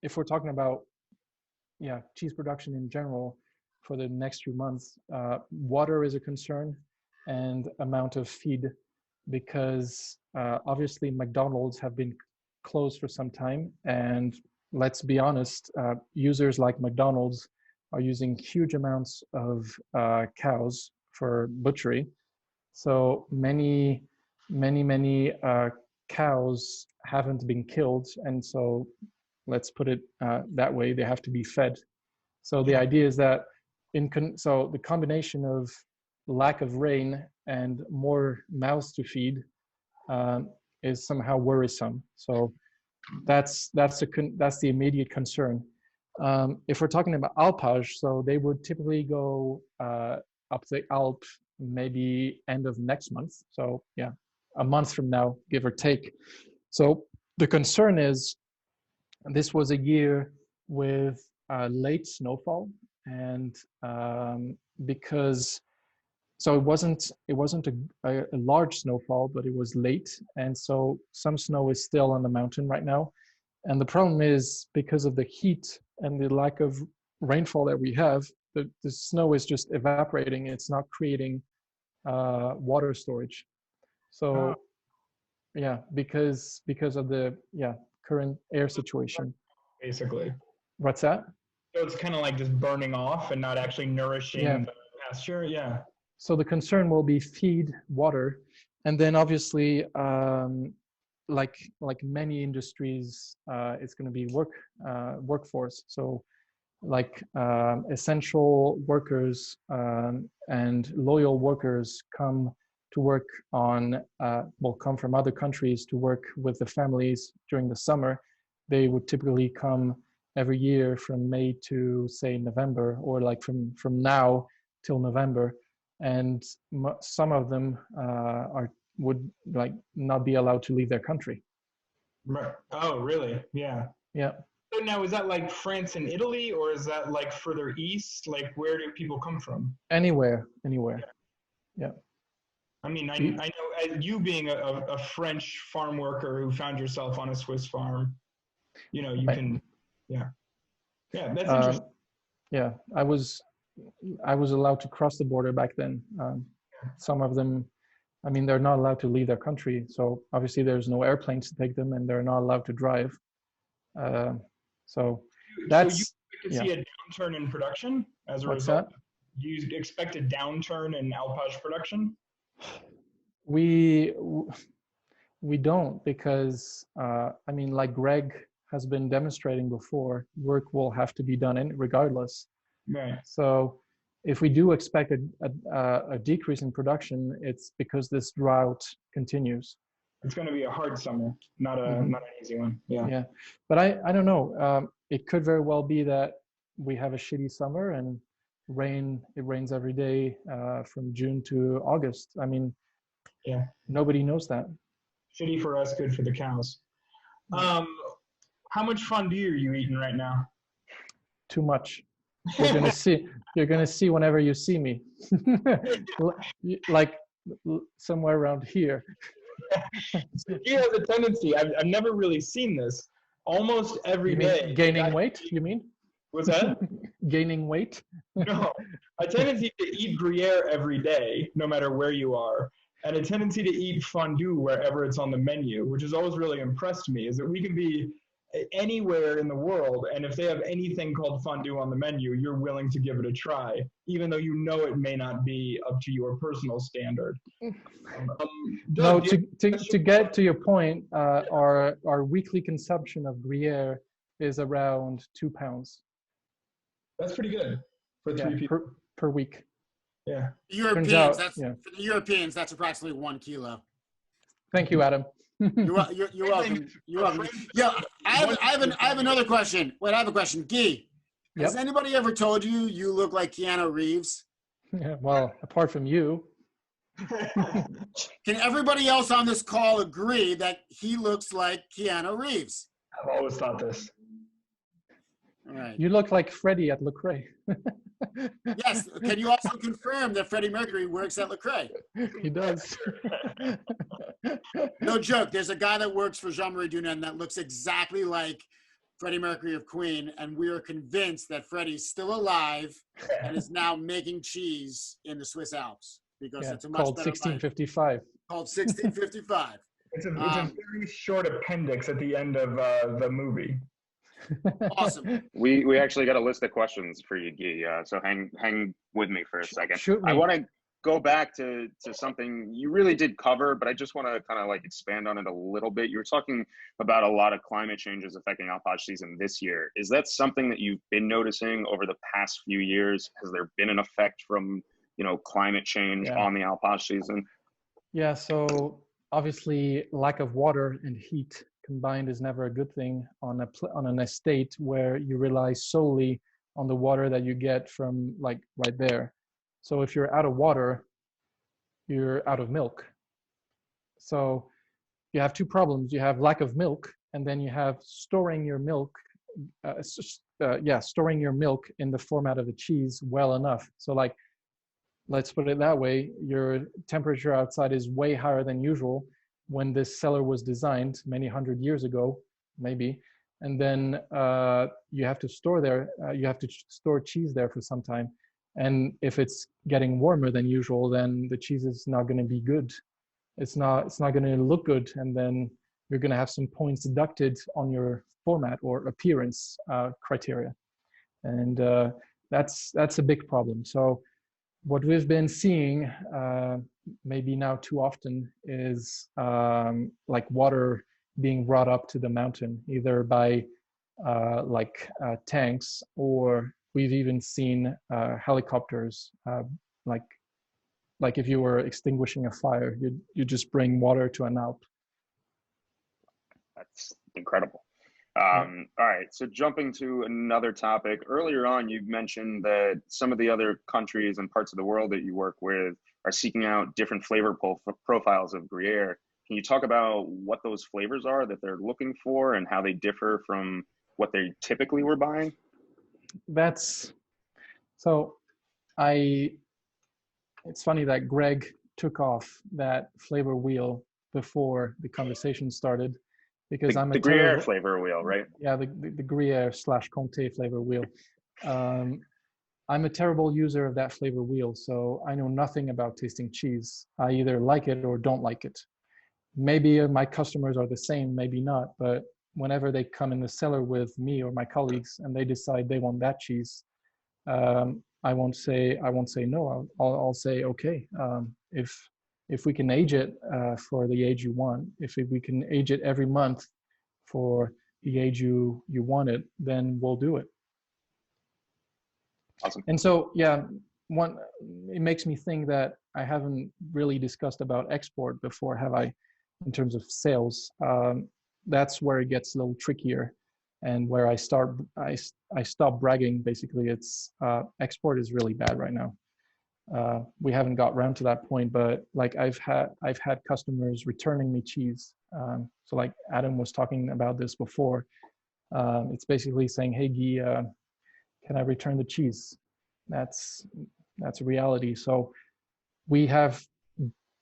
if we're talking about cheese production in general for the next few months, water is a concern and amount of feed, because obviously McDonald's have been closed for some time, and let's be honest, users like McDonald's are using huge amounts of cows for butchery. So many cows haven't been killed, and so let's put it that way, they have to be fed. So the idea is that so the combination of lack of rain and more mouths to feed is somehow worrisome. So that's the immediate concern. If we're talking about alpage, so they would typically go up the Alp maybe end of next month. So a month from now, give or take. So the concern is, this was a year with late snowfall, and because so it wasn't a large snowfall, but it was late, and so some snow is still on the mountain right now. And the problem is, because of the heat and the lack of rainfall that we have, the snow is just evaporating. It's not creating water storage. So because of the current air situation. Basically. What's that? So it's kind of like just burning off and not actually nourishing the pasture. Yeah. So the concern will be feed, water, and then obviously, like many industries, it's going to be workforce. So essential workers and loyal workers come to work come from other countries to work with the families during the summer. They would typically come every year from May to say November, or like from now till November, and some of them would like not be allowed to leave their country. Right. Oh, really? Yeah. Yeah. So now, is that like France and Italy, or is that like further east? Like, where do people come from? Anywhere. Yeah. I mean, I know, as you being a French farm worker who found yourself on a Swiss farm, you Right. can, yeah, that's interesting. Yeah, I was allowed to cross the border back then. Some of them, I mean, they're not allowed to leave their country, so obviously there's no airplanes to take them, and they're not allowed to drive. So that's. So you expect to see a downturn in production as a What's result? that? Do you expect a downturn in alpage production? We don't, because I mean, like Greg has been demonstrating before, work will have to be done regardless. Right. So if we do expect a decrease in production, it's because this drought continues. It's going to be a hard summer, not an easy one. Yeah. Yeah, but I don't know. It could very well be that we have a shitty summer and it rains every day from June to August. I mean, yeah, nobody knows that. Shitty for us, good for the cows. How much fondue are you eating right now? Too much. You're gonna see whenever you see me, like somewhere around here. He has a tendency. I've never really seen this. Almost every day. Gaining weight? You mean? What's that? Gaining weight? No, a tendency to eat Gruyere every day, no matter where you are, and a tendency to eat fondue wherever it's on the menu, which has always really impressed me, is that we can be anywhere in the world, and if they have anything called fondue on the menu, you're willing to give it a try, even though you know it may not be up to your personal standard. No, to get to your point, our weekly consumption of Gruyere is around 2 pounds. That's pretty good for 3 people per week. Yeah. Europeans, for the Europeans, that's approximately 1 kilo. Thank you, Adam. You're welcome. You're welcome. Yeah, I have another question. Wait, I have a question. Guy, has anybody ever told you you look like Keanu Reeves? Yeah, well, apart from you. Can everybody else on this call agree that he looks like Keanu Reeves? I've always thought this. All right. You look like Freddie at Lecrae. Yes. Can you also confirm that Freddie Mercury works at Lecrae? He does. No joke. There's a guy that works for Jean-Marie Dunan that looks exactly like Freddie Mercury of Queen, and we are convinced that Freddie's still alive and is now making cheese in the Swiss Alps because it's a much called better 1655. Called 1655. It's a very short appendix at the end of the movie. Awesome. We actually got a list of questions for you, Guy. So hang with me for a second. Shoot me. I want to go back to something you really did cover, but I just want to kind of like expand on it a little bit. You were talking about a lot of climate changes affecting alpage season this year. Is that something that you've been noticing over the past few years? Has there been an effect from climate change on the alpage season? Yeah. So obviously, lack of water and heat combined is never a good thing on an estate where you rely solely on the water that you get from like right there. So if you're out of water, you're out of milk. So you have two problems. You have lack of milk, and then you have storing your milk, storing your milk in the format of a cheese well enough. So like, let's put it that way, your temperature outside is way higher than usual when this cellar was designed many hundred years ago, maybe. And then you have to store there, you have to store cheese there for some time. And if it's getting warmer than usual, then the cheese is not going to be good. It's not going to look good. And then you're going to have some points deducted on your format or appearance criteria. And that's a big problem. So what we've been seeing, maybe now too often, is like water being brought up to the mountain, either by tanks, or we've even seen helicopters, like if you were extinguishing a fire, you just bring water to an Alp. That's incredible. All right, so jumping to another topic. Earlier on, you mentioned that some of the other countries and parts of the world that you work with are seeking out different flavor profiles of Gruyere. Can you talk about what those flavors are that they're looking for and how they differ from what they typically were buying? It's funny that Greg took off that flavor wheel before the conversation started, because I'm a Gruyere terrible flavor wheel, right? Yeah, the Gruyere / Comté flavor wheel. I'm a terrible user of that flavor wheel, so I know nothing about tasting cheese. I either like it or don't like it. Maybe my customers are the same, maybe not, but whenever they come in the cellar with me or my colleagues and they decide they want that cheese, I won't say no. I'll say okay. If we can age it for the age you want, if we can age it every month for the age you want it, then we'll do it. Awesome. And so, yeah, it makes me think that I haven't really discussed about export before, have I, in terms of sales? That's where it gets a little trickier, and where I stop bragging. Basically, it's export is really bad right now. We haven't got around to that point, but like I've had customers returning me cheese. So like Adam was talking about this before. It's basically saying, "Hey, Guy, can I return the cheese?" That's a reality. So we have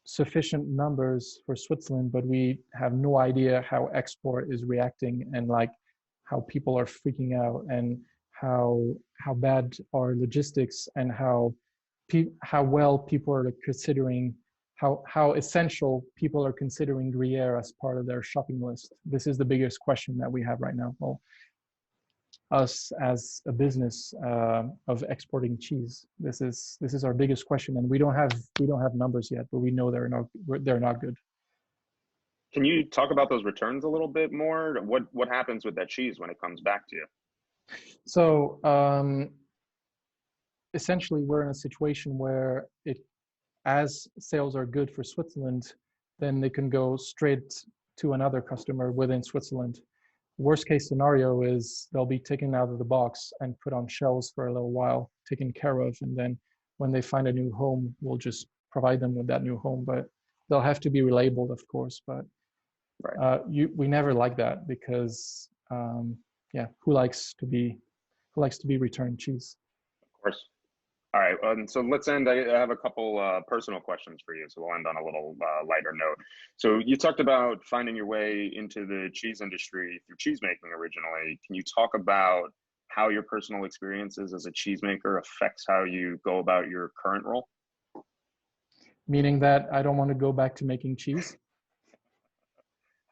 sufficient numbers for Switzerland, but we have no idea how export is reacting, and like how people are freaking out, and how bad are logistics, and how well people are considering, how essential people are considering Gruyere as part of their shopping list. This is the biggest question that we have right now. Well, us as a business of exporting cheese, this is our biggest question, and we don't have numbers yet, but we know they're not good. Can you talk about those returns a little bit more? What happens with that cheese when it comes back to you? So essentially, we're in a situation where as sales are good for Switzerland, then they can go straight to another customer within Switzerland. Worst case scenario is they'll be taken out of the box and put on shelves for a little while, taken care of, and then when they find a new home, we'll just provide them with that new home. But they'll have to be relabeled, of course. But right. We never like that, because who likes to be returned cheese? Of course. All right, so let's end. I have a couple personal questions for you, so we'll end on a little lighter note. So you talked about finding your way into the cheese industry through cheesemaking originally. Can you talk about how your personal experiences as a cheesemaker affects how you go about your current role? Meaning that I don't want to go back to making cheese?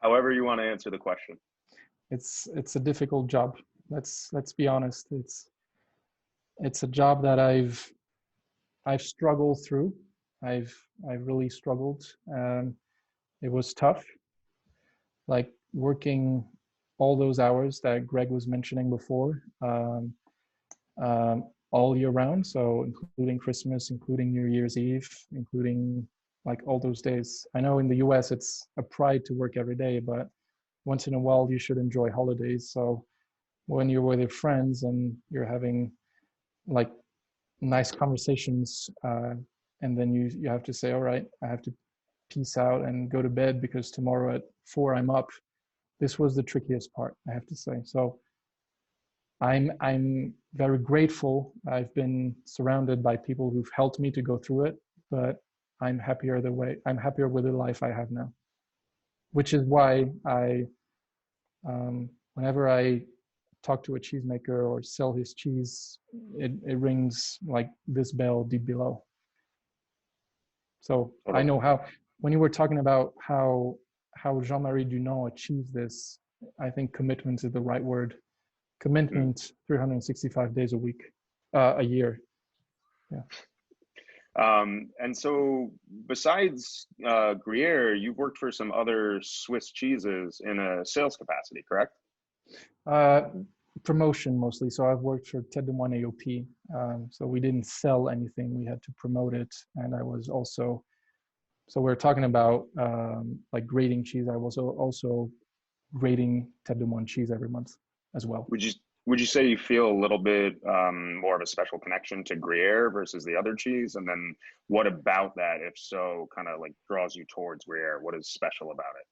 However you want to answer the question. It's a difficult job. Let's be honest. It's a job that I've struggled through. I've really struggled. It was tough, like working all those hours that Greg was mentioning before, all year round. So including Christmas, including New Year's Eve, including like all those days. I know in the US it's a pride to work every day, but once in a while you should enjoy holidays. So when you're with your friends and you're having like nice conversations, and then you have to say, all right, I have to peace out and go to bed because tomorrow at 4 I'm up. This was the trickiest part, I have to say. So I'm very grateful. I've been surrounded by people who've helped me to go through it, but I'm happier with the life I have now, which is why whenever I talk to a cheesemaker or sell his cheese, it rings like this bell deep below. So I know how, when you were talking about how Jean-Marie Dunant achieved this, I think commitment is the right word. Commitment, 365 days a year. Yeah. And so besides Gruyere, you've worked for some other Swiss cheeses in a sales capacity, correct? Promotion mostly. So I've worked for Tête de Moine AOP. So we didn't sell anything. We had to promote it. And I was also, so we're talking about like grading cheese. I was also grading Tête de Moine cheese every month as well. Would you say you feel a little bit more of a special connection to Gruyere versus the other cheese? And then what about that, if so, kind of like draws you towards Gruyere? What is special about it?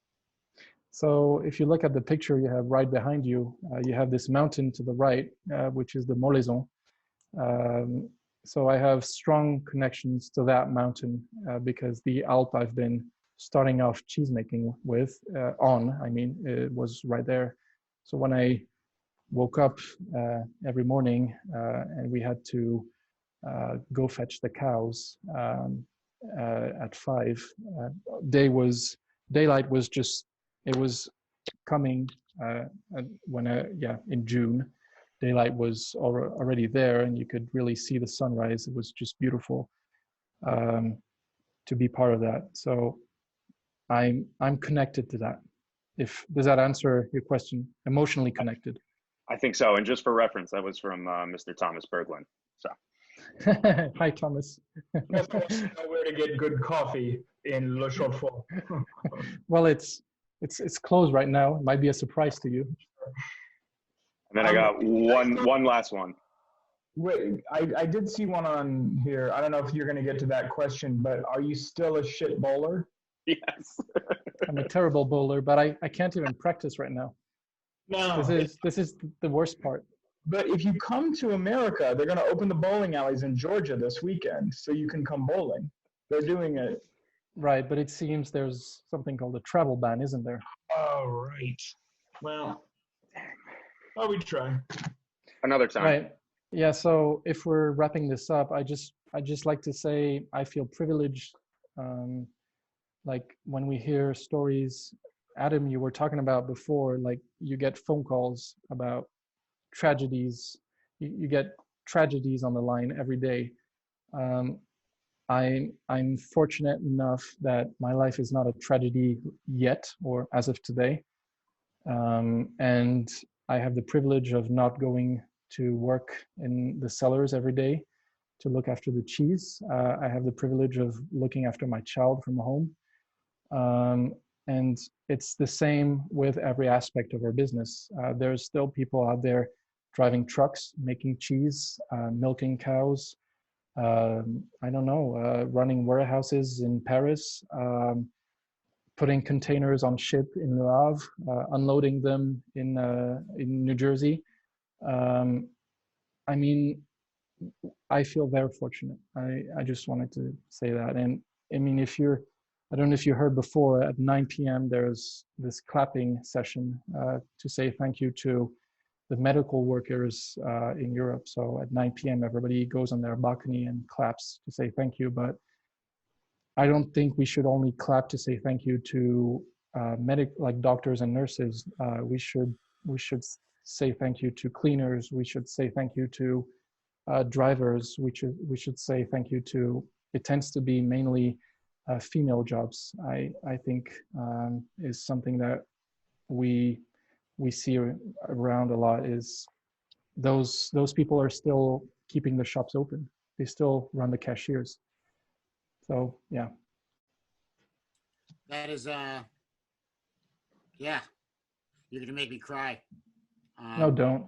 So if you look at the picture you have right behind you, you have this mountain to the right, which is the Molaison. So I have strong connections to that mountain because the Alp I've been starting off cheesemaking with, it was right there. So when I woke up every morning and we had to go fetch the cows at 5, daylight was just, it was coming in June. Daylight was already there and you could really see the sunrise. It was just beautiful to be part of that. So I'm connected to that. Does that answer your question? Emotionally connected. I think so. And just for reference, that was from Mr. Thomas Berglund. So. Hi, Thomas. Just want to know where to get good coffee in Le Chaux-de-Fonds. Well, it's closed right now. It might be a surprise to you. And then I got one last one. Wait, I did see one on here. I don't know if you're going to get to that question, but are you still a shit bowler? Yes. I'm a terrible bowler, but I can't even practice right now. No. This is the worst part. But if you come to America, they're going to open the bowling alleys in Georgia this weekend, so you can come bowling. They're doing it. Right, but it seems there's something called a travel ban, isn't there? Oh, right. Well, we try. Another time. Right. Yeah. So if we're wrapping this up, I just like to say I feel privileged. Like when we hear stories, Adam, you were talking about before, like you get phone calls about tragedies. You get tragedies on the line every day. I'm fortunate enough that my life is not a tragedy yet, or as of today. And I have the privilege of not going to work in the cellars every day to look after the cheese. I have the privilege of looking after my child from home. And it's the same with every aspect of our business. There's still people out there driving trucks, making cheese, milking cows, running warehouses in Paris, putting containers on ship in Le Havre, unloading them in New Jersey. I feel very fortunate. I just wanted to say that. And I mean, I don't know if you heard before, at 9 p.m. there's this clapping session to say thank you to the medical workers in Europe. So at 9 p.m. everybody goes on their balcony and claps to say thank you. But I don't think we should only clap to say thank you to like doctors and nurses. We should say thank you to cleaners. We should say thank you to drivers. We should say thank you to. It tends to be mainly female jobs. I think is something that we see around a lot. Is those people are still keeping the shops open. They still run the cashiers. So yeah. That is yeah. You're gonna make me cry. No, don't.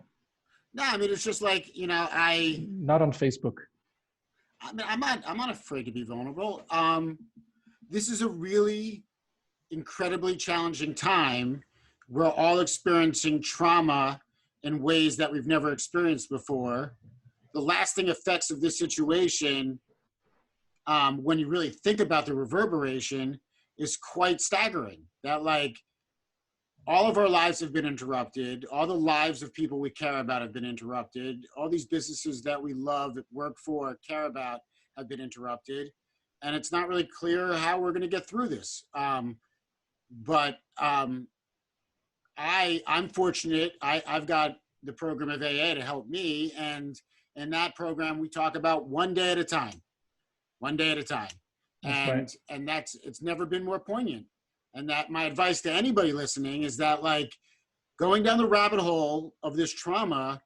No, I mean it's just like, not on Facebook. I mean, I'm not afraid to be vulnerable. This is a really incredibly challenging time. We're all experiencing trauma in ways that we've never experienced before. The lasting effects of this situation, when you really think about the reverberation, is quite staggering. That like all of our lives have been interrupted. All the lives of people we care about have been interrupted. All these businesses that we love, work for, care about have been interrupted. And it's not really clear how we're going to get through this. But I'm fortunate. I've got the program of AA to help me. And in that program, we talk about one day at a time. One day at a time. That's right. And it's never been more poignant. And that my advice to anybody listening is that like, going down the rabbit hole of this trauma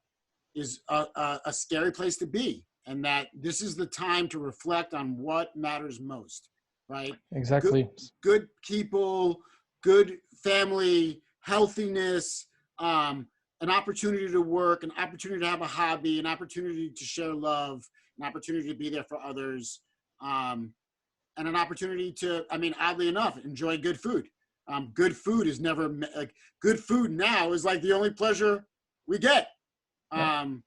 is a scary place to be, and that this is the time to reflect on what matters most, right? Exactly. Good people, good family, healthiness, an opportunity to work, an opportunity to have a hobby, an opportunity to share love, an opportunity to be there for others, and an opportunity to, I mean, oddly enough, enjoy good food. Good food is never, like, good food now is like the only pleasure we get. And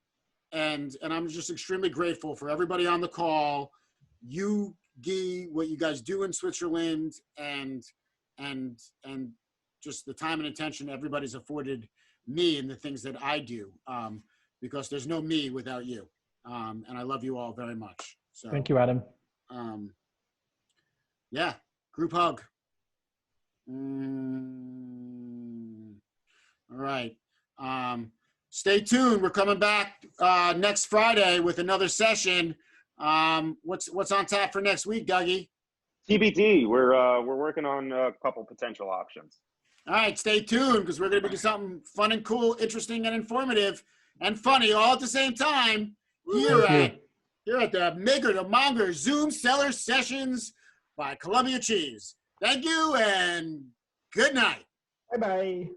I'm just extremely grateful for everybody on the call, you, Guy, what you guys do in Switzerland, and just the time and attention everybody's afforded me and the things that I do, because there's no me without you. And I love you all very much. So Thank you, Adam. Yeah, group hug. All right. Stay tuned. We're coming back next Friday with another session. What's on tap for next week, Dougie? TBD. We're working on a couple potential options. All right, stay tuned, because we're going to do something fun and cool, interesting and informative and funny all at the same time here at the Maker to Monger Zoom Cellar Sessions by Columbia Cheese. Thank you and good night. Bye-bye.